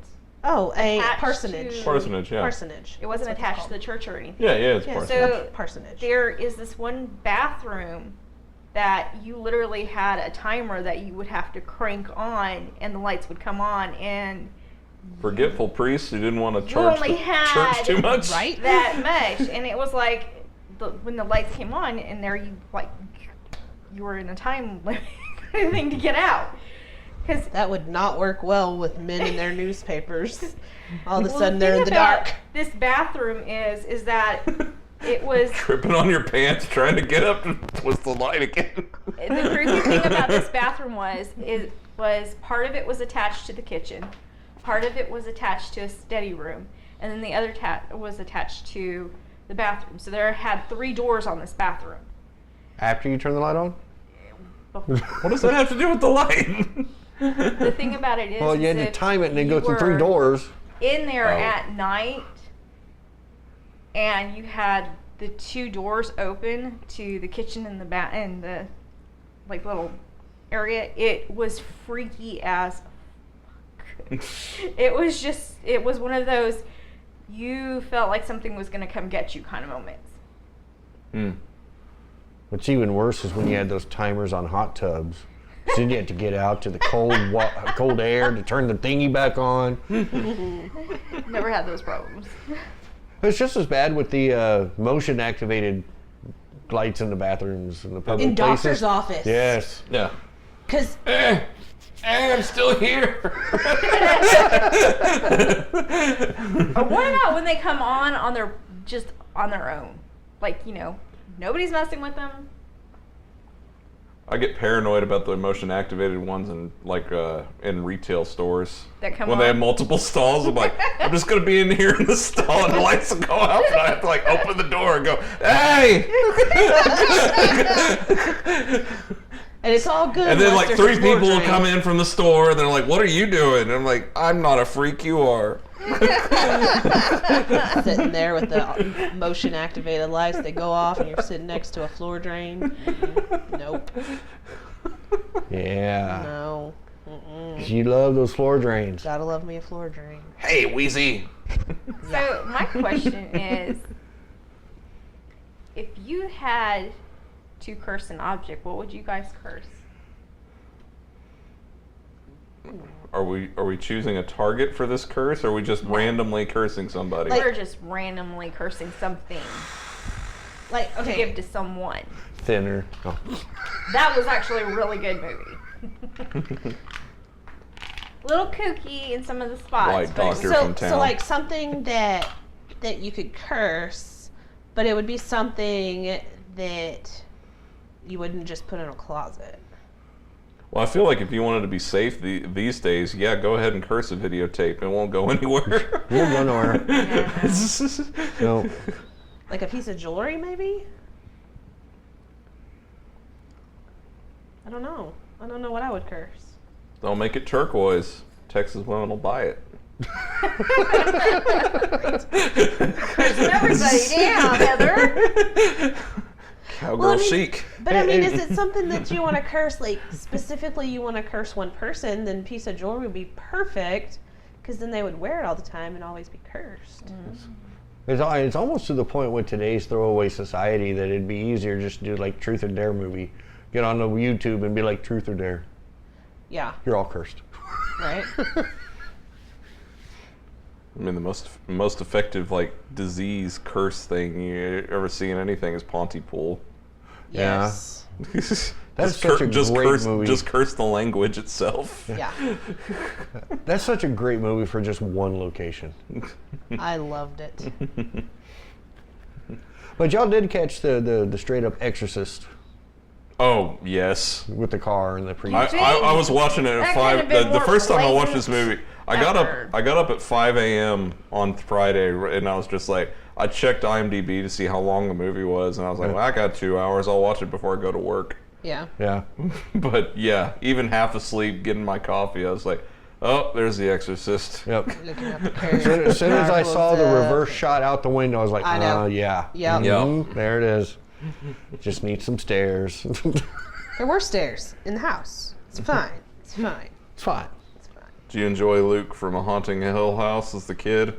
Oh, a Attached parsonage. to- Parsonage, yeah. Parsonage. It wasn't That's what attached it's to the church or anything. Yeah, it's Yeah, parsonage. So parsonage. there is this one bathroom that you literally had a timer that you would have to crank on, and the lights would come on, and Forgetful priests who didn't want to you charge only the had church too much. Right? that much. And it was like when the lights came on, and there you were in a time limit kind of thing to get out. Because That would not work well with men in their newspapers. All of a sudden they're in the dark. This bathroom is that it was. Tripping on your pants, trying to get up to twist the light again. The creepy thing about this bathroom was part of it was attached to the kitchen, part of it was attached to a study room, and then the other was attached to the bathroom. So there had 3 doors on this bathroom. After you turn the light on? What does that have to do with the light? The thing about it is, Well, you had to if time it and then you go through 3 were doors. in there Oh. at night, and you had the 2 doors open to the kitchen and the like little area. It was freaky as fuck. It was one of those you felt like something was going to come get you kind of moments. What's even worse is when you had those timers on hot tubs. So then you had to get out to the cold air to turn the thingy back on. Never had those problems. It's just as bad with the motion activated lights in the bathrooms and the public In places. doctor's office. Yes. Yeah. Because I'm still here. Or what about when they come on their own? Like, nobody's messing with them. I get paranoid about the motion activated ones in retail stores. That come when they on? have multiple stalls, I'm like, I'm just gonna be in here in the stall and the lights will go out and I have to open the door and go, hey! and it's all good. And then unless there's 3 a floor people will drain. come in from the store and they're like, what are you doing? And I'm like, I'm not a freak, you are. Sitting there with the motion activated lights, they go off and you're sitting next to a floor drain. Nope. Yeah. No. 'Cause you love those floor drains. Gotta love me a floor drain. Hey, Wheezy. So my question is, if you had to curse an object, what would you guys curse? Are we choosing a target for this curse, or are we just randomly cursing somebody? We're just randomly cursing something Like, to okay. give to someone. Thinner. Oh. That was actually a really good movie. Little kooky in some of the spots. Like but Doctor from So town. like something that you could curse, but it would be something that you wouldn't just put in a closet. Well, I feel like if you wanted to be safe these days, yeah, go ahead and curse a videotape. It won't go anywhere. You won't go nowhere. Yeah. No. Like a piece of jewelry, maybe? I don't know. I don't know what I would curse. Don't make it turquoise. Texas women will buy it. Cursing everybody down, Heather. Cowgirl Well, I mean- chic. But I mean, is it something that you want to curse? Like specifically, you want to curse one person? Then piece of jewelry would be perfect, because then they would wear it all the time and always be cursed. It's almost to the point with today's throwaway society that it'd be easier just to do like Truth or Dare movie. Get on the YouTube and be like Truth or Dare. Yeah. You're all cursed. Right. I mean, the most effective disease curse thing you ever see in anything is Pontypool. Yeah. Yes. That's such a great movie. Just curse the language itself. Yeah. That's such a great movie for just one location. I loved it. But y'all did catch the straight up Exorcist Oh yes. with the car and the priest. I was watching it at That 5. could've been The more first time I watched this blatant movie, I got effort. up at 5 a.m. on Friday, and I was just like, I checked IMDb to see how long the movie was, and I was like, well, I got 2 hours. I'll watch it before I go to work. Yeah. Yeah. But yeah, even half asleep, getting my coffee, I was like, oh, there's The Exorcist. Yep. Looking at the curve. As soon as I saw the Close up. reverse shot out the window, I was like, I know. Yeah. Yep. Mhm, there it is. Just need some stairs. There were stairs in the house. It's fine. It's fine. It's fine. It's fine. Do you enjoy Luke from A Haunting in Hill House as the kid?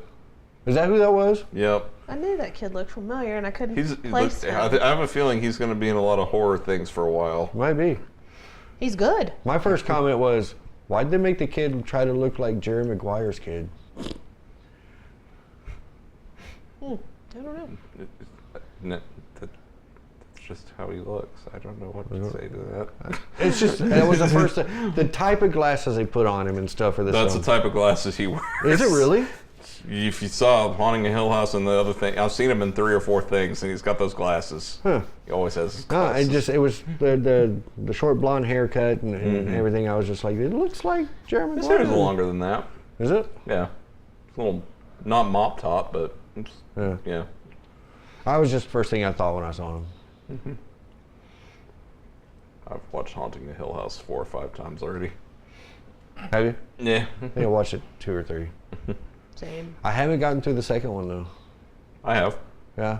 Is that who that was? Yep. I knew that kid looked familiar, and I couldn't He place him. I have a feeling he's going to be in a lot of horror things for a while. Might be. He's good. My first comment was, why'd they make the kid try to look like Jerry Maguire's kid? I don't know. No, that's just how he looks. I don't know what to say to that. It's just, that was the first, the type of glasses they put on him and stuff for this That's film. the type of glasses he wears. Is it really? If you saw Haunting in Hill House and the other thing, I've seen him in 3 or 4 things, and he's got those glasses. Huh. He always has his No, glasses. it was the short blonde haircut and everything. I was just like, it looks like Jerry His Maguire. hair is longer than that. Is it? Yeah. It's a little not mop top, but yeah. I was just the first thing I thought when I saw him. I've watched Haunting the Hill House 4 or 5 times already. Have you? Yeah. I think I watched it 2 or 3. Same. I haven't gotten through the second one though. I have. Yeah.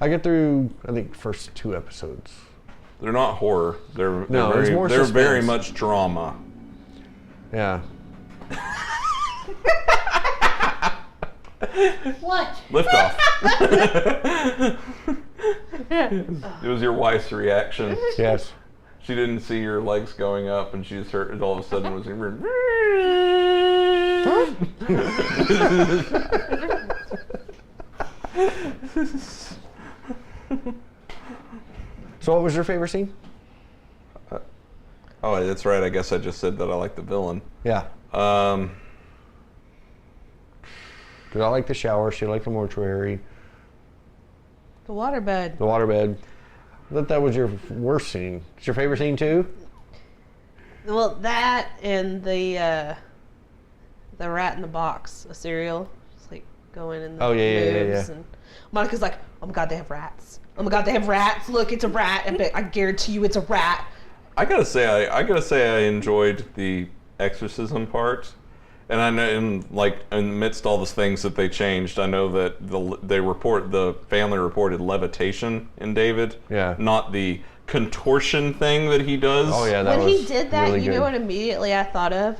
I get through, I think, first 2 episodes. They're not horror. They're it's more they're very suspense. much drama. Yeah. What? Lift off. It was your wife's reaction. Yes. She didn't see your legs going up, and she just heard all of a sudden was So what was your favorite scene? Oh, that's right. I guess I just said that I like the villain. Yeah. Um, Did I like the shower? She liked the mortuary. The waterbed. The waterbed. I thought that was your worst scene. It's your favorite scene too? Well, that and the rat in the box, a cereal, just like going in the Yeah. And Monica's like, "Oh my god, they have rats! Oh my god, they have rats! Look, it's a rat! I guarantee you, it's a rat!" I gotta say, I enjoyed the exorcism part, and I know, amidst all the things that they changed, I know that the family reported levitation in David, not the contortion thing that he does. Oh yeah, that when was he did that, really you know good. what immediately I thought of?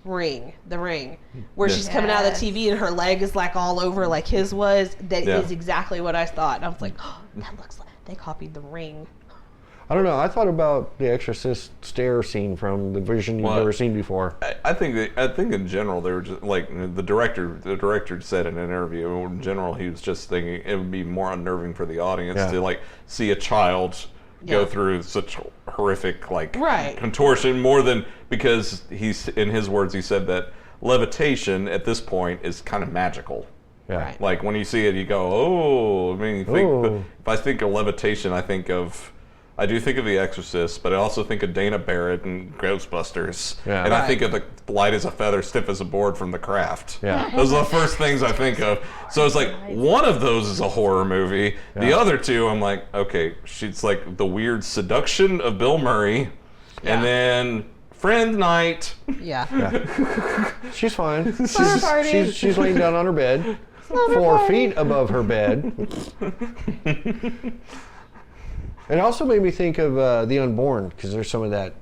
The Ring, where she's coming out of the TV and her leg is like all over like his was. That is exactly what I thought. And I was like, oh, that looks like they copied The Ring. I don't know. I thought about the Exorcist stair scene from the version you've never seen before. I think in general they were just like the director said in an interview. In general, he was just thinking it would be more unnerving for the audience to like see a child go through such horrific contortion, more than because he's, in his words, he said that levitation at this point is kind of magical. Yeah. Right. Like when you see it, you go, oh. I mean, if I think of levitation, I do think of The Exorcist, but I also think of Dana Barrett and Ghostbusters. Yeah. And I think of the light as a feather, stiff as a board from The Craft. Yeah. Those are the first things I think of. So it's like, one of those is a horror movie. The other two, I'm like, okay, she's like the weird seduction of Bill Murray. Yeah. And then Friend Night. Yeah. She's fine. Slumber party. She's laying down on her bed, 4 feet above her bed. It also made me think of The Unborn, because there's some of that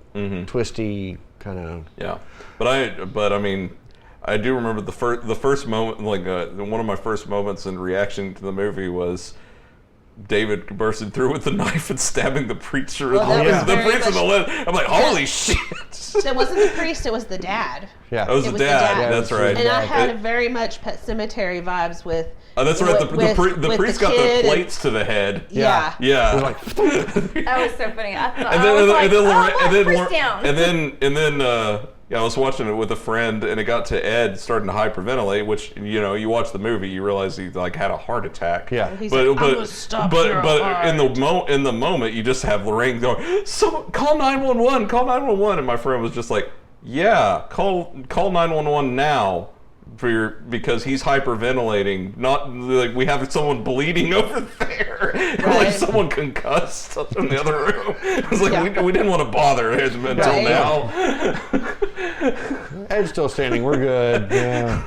twisty kind of. Yeah, but I mean, I do remember the first moment, like one of my first moments in reaction to the movie was David bursting through with the knife and stabbing the preacher. The priest in the leg. I'm like, holy shit! It wasn't the priest; it was the dad. Yeah, it was the dad. That's right. And I had very much Pet Cemetery vibes with. Oh, that's right. The priest got the plates to the head. Yeah. Yeah. That was so funny. I thought, I was watching it with a friend, and it got to Ed starting to hyperventilate. Which you watch the movie, you realize he like had a heart attack. Yeah. He's like, in the moment, you just have Lorraine going, "So call 911, call 911," and my friend was just like, "Yeah, call 911 now." Because he's hyperventilating, not like we have someone bleeding over there, like someone concussed in the other room. It's like we didn't want to bother him until now. Ed's still standing. We're good. Yeah.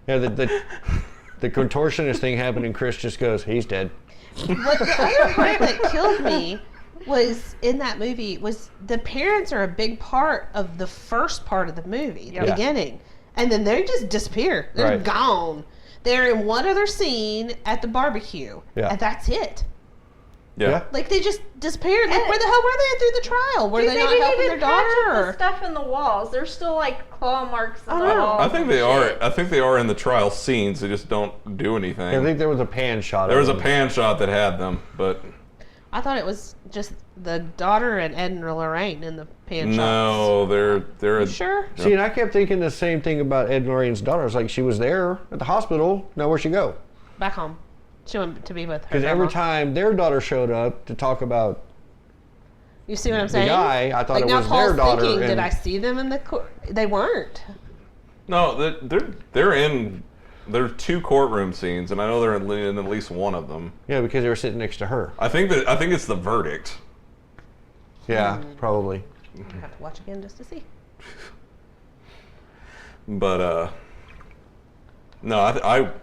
Yeah. The contortionist thing happened, and Chris just goes, "He's dead." But the other part that killed me was in that movie was the parents are a big part of the first part of the movie, the beginning. And then they just disappear. They're gone. They're in one other scene at the barbecue. Yeah. And that's it. Yeah. Like they just disappeared. Like where the hell were they through the trial? Were they not helping their daughter? The stuff in the walls. There's still like claw marks in the walls. I think they are. I think they are in the trial scenes. They just don't do anything. I think there was a pan shot. There was a pan shot that had them, but I thought it was just the daughter and Ed and Lorraine in the pan shots. No, they're sure. See, and I kept thinking the same thing about Ed and Lorraine's daughter. It's like she was there at the hospital. Now where'd she go? Back home. She went to be with her. Because every time their daughter showed up to talk about you see what I'm saying? The guy, I thought like it was Paul's their daughter. Thinking, did I see them in the court? They weren't. No, they're in. There's 2 courtroom scenes, and I know they're in at least one of them. Yeah, because they were sitting next to her. I think it's the verdict. Yeah, probably. I have to watch again just to see. But no,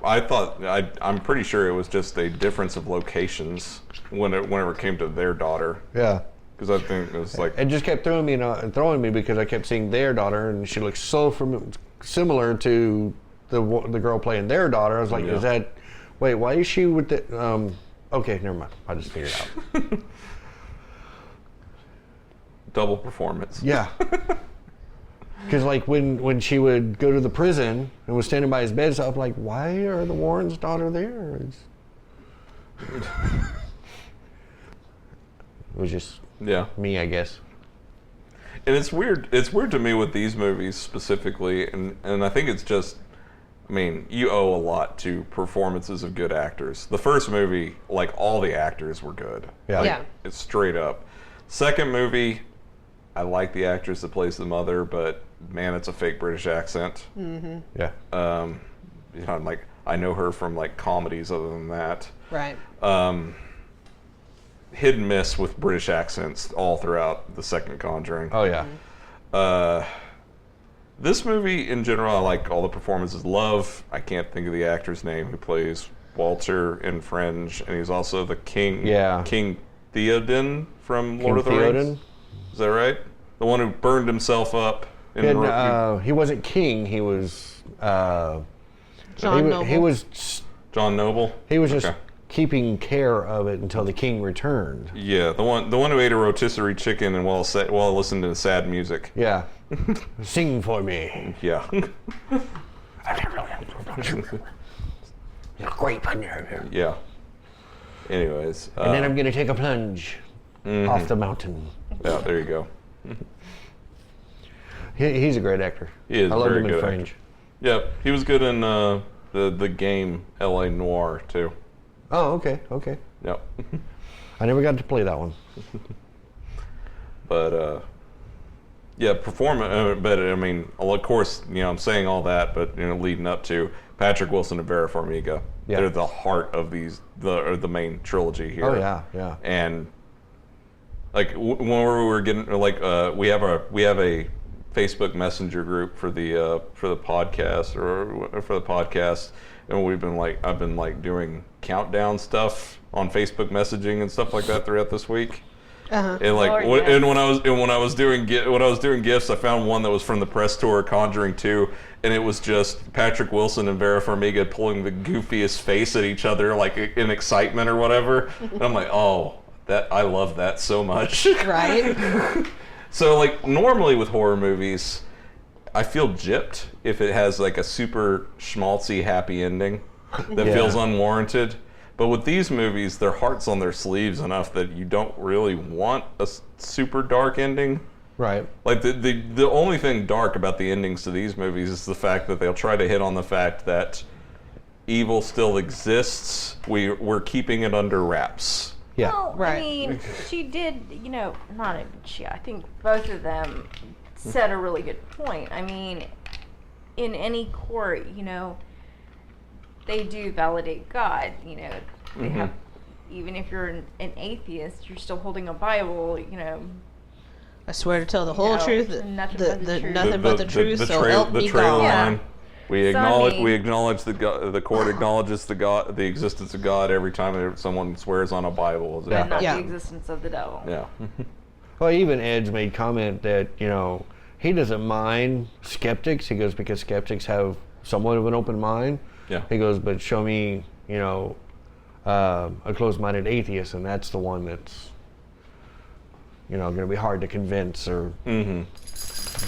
I thought I'm pretty sure it was just a difference of locations whenever it came to their daughter. Yeah. Because I think it was like It just kept throwing me because I kept seeing their daughter, and she looks so similar to the girl playing their daughter. I was like, Yeah. is that? Wait, why is she with the? Okay, never mind. I just figured it out. double performance. Yeah. Because like when she would go to the prison and was standing by his bed, so I'm like, why are the Warren's daughter there? It was just me, I guess. And it's weird. It's weird to me with these movies specifically, and I think it's just. I mean, you owe a lot to performances of good actors. The first movie, like all the actors were good. Yeah. Like, Yeah. It's straight up. Second movie, I like the actress that plays the mother, but man, it's a fake British accent. Mm-hmm. Yeah. You know, I'm like, I know her from like comedies other than that. Right. Hit and miss with British accents all throughout the second Conjuring. Oh yeah. This movie in general, I like all the performances. Love, I can't think of the actor's name who plays Walter in Fringe, and he's also the king. Yeah. King Theoden from Lord King of the Theoden? Rings. Is that right? The one who burned himself up. He wasn't king. He was. John Noble. He was. John Noble. He was just Okay. keeping care of it until the king returned. Yeah, the one who ate a rotisserie chicken and while listening to sad music. Yeah. Sing for me. Yeah. Great. Yeah. Anyways. And then I'm gonna take a plunge off the mountain. Yeah, there you go. He's a great actor. He is I loved very him in good Fringe. actor. Yep, he was good in the game L.A. Noire too. Oh, okay. Yep. I never got to play that one. But yeah, but I mean, of course, you know, I'm saying all that, but you know, leading up to Patrick Wilson and Vera Farmiga, Yeah. they're the heart of the main trilogy here. Oh yeah. And like when we were getting we have a Facebook Messenger group for the podcast and I've been doing countdown stuff on Facebook messaging and stuff like that throughout this week. Uh-huh. And Lord, and yes. when I was doing gifts, I found one that was from the press tour of Conjuring 2, and it was just Patrick Wilson and Vera Farmiga pulling the goofiest face at each other, like in excitement or whatever. And I'm like, oh, I love that so much. Right. So like normally with horror movies, I feel gypped if it has like a super schmaltzy happy ending that Yeah. feels unwarranted. But with these movies, their heart's on their sleeves enough that you don't really want a super dark ending. Right. Like the only thing dark about the endings to these movies is the fact that they'll try to hit on the fact that evil still exists. We're keeping it under wraps. Yeah. Well, Right. I mean, she did, not even she, I think both of them said a really good point. I mean, in any court, they do validate God, they have, even if you're an atheist, you're still holding a Bible, I swear to tell the whole No, truth, nothing but the truth. nothing but the truth. So help me trail God. line. We So, I acknowledge mean- we acknowledge the court acknowledges the existence of God every time someone swears on a Bible. Is it? but not Yeah. the existence of the devil. Yeah. Well, even Edge made comment that, he doesn't mind skeptics. He goes, because skeptics have somewhat of an open mind. Yeah. He goes, but show me, a closed-minded atheist, and that's the one that's, going to be hard to convince or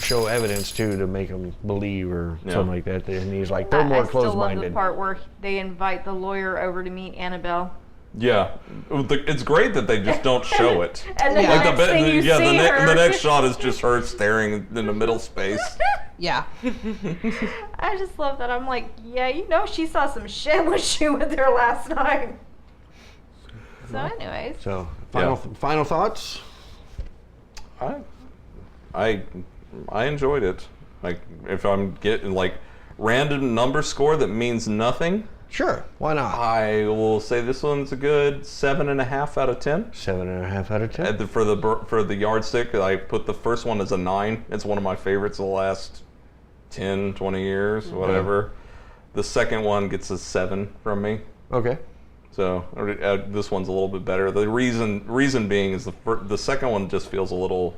show evidence to make them believe or Yeah. something like that. And he's like, they're I more still love the closed-minded. part where they invite the lawyer over to meet Annabelle. Yeah. It's great that they just don't show it. And then Yeah. the next thing you see her. the next shot is just her staring in the middle space. Yeah. I just love that. I'm like, yeah, she saw some shit when she went there last night. So, anyways. So, Yeah. final thoughts? I enjoyed it. Like, if I'm getting, like, random number score that means nothing, Sure, why not? I will say this one's a good 7.5 out of 10. 7.5 out of 10. For the yardstick, I put the first one as a 9. It's one of my favorites of the last 10, 20 years, whatever. The second one gets a 7 from me. Okay. So this one's a little bit better. The reason being is the second one just feels a little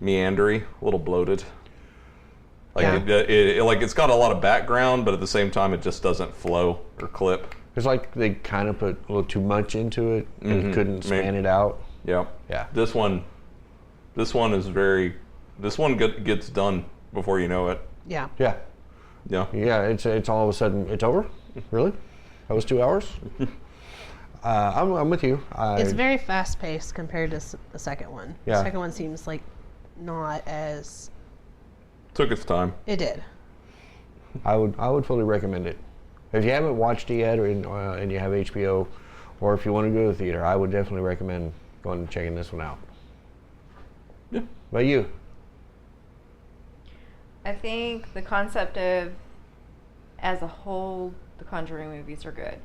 meandery, a little bloated. Like it's got a lot of background, but at the same time, it just doesn't flow or clip. It's like they kind of put a little too much into it and couldn't span it out. Yeah. Yeah. This one is very. This one gets done before you know it. Yeah. Yeah. Yeah. Yeah. It's all of a sudden it's over. Really? That was 2 hours. I'm with you. It's very fast paced compared to the second one. Yeah. The second one seems like not as. Took its time. It did. I would fully recommend it. If you haven't watched it yet, and you have HBO, or if you want to go to the theater, I would definitely recommend going and checking this one out. Yeah. But you? I think the concept of, as a whole, the Conjuring movies are good.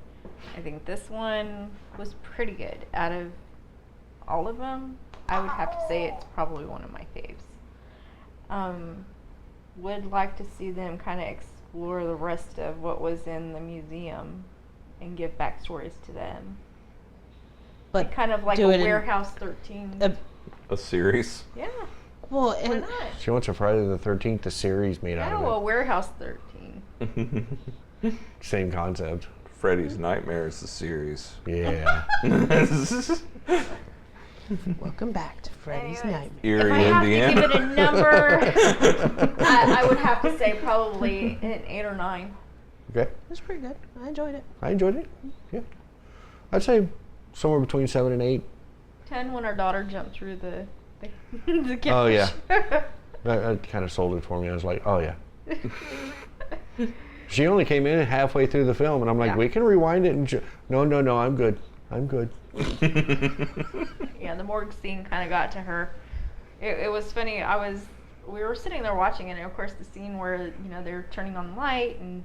I think this one was pretty good. Out of all of them, I would have to say it's probably one of my faves. Would like to see them kind of explore the rest of what was in the museum and give backstories to them. But Kind of like a do it in- Warehouse 13. A series. Yeah, Well, why and not? She wants a Friday the 13th, the series made out No, a of Warehouse 13. it. Same concept. Freddy's Nightmares, the series. Yeah. welcome back to Freddy's Anyways. Nightmare. Erie, If I have Indiana. to give it a number, I would have to say probably an 8 or 9. Okay. It was pretty good. I enjoyed it. I enjoyed it. Yeah. I'd say somewhere between 7 and 8. 10 when our daughter jumped through the couch. Oh, yeah. That kind of sold it for me. I was like, oh, yeah. She only came in halfway through the film, and I'm like, Yeah. we can rewind it. And no, I'm good. I'm good. Yeah, the morgue scene kind of got to her. It was funny. We were sitting there watching it, and of course the scene where they're turning on the light, and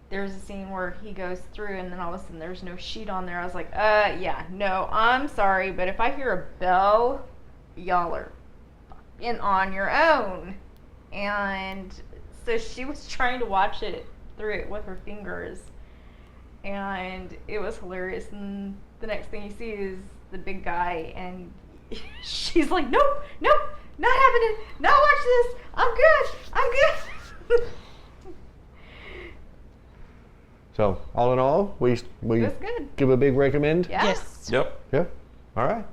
there's a scene where he goes through, and then all of a sudden there's no sheet on there. I was like, yeah, no, I'm sorry, but if I hear a bell, y'all are fucking on your own. And so she was trying to watch it through it with her fingers. And it was hilarious. And the next thing you see is the big guy, and she's like, nope, not happening. Not watch this. I'm good. So, all in all, we It was good. give a big recommend. Yeah. Yes. Yep. Yeah. All right.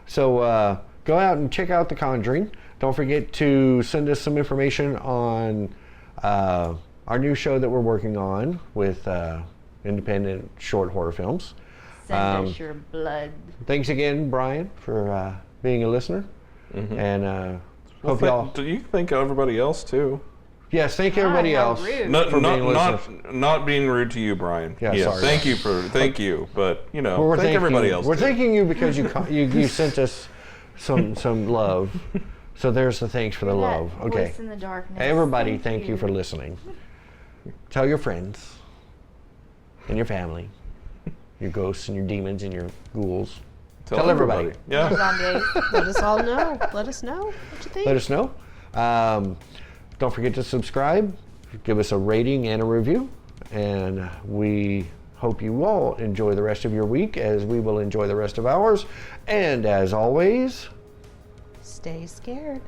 So go out and check out The Conjuring. Don't forget to send us some information on our new show that we're working on with independent short horror films. Send us your blood. Thanks again, Brian, for being a listener. And hope y'all. Do you think everybody else too? Yes, thank everybody how else. rude. For being listeners. Not being rude to you, Brian. Yeah, sorry. Thank you, but Well, we're thank thanking everybody you. else. We're too. thanking you because you sent us some love. So there's the thanks for the love. That Okay. voice in the darkness. Everybody, thank you for listening. Tell your friends and your family, your ghosts and your demons and your ghouls. Tell everybody. Yeah. Zombies. Let us all know. Let us know what you think. Let us know. Don't forget to subscribe. Give us a rating and a review. And we hope you all enjoy the rest of your week as we will enjoy the rest of ours. And as always, Stay scared.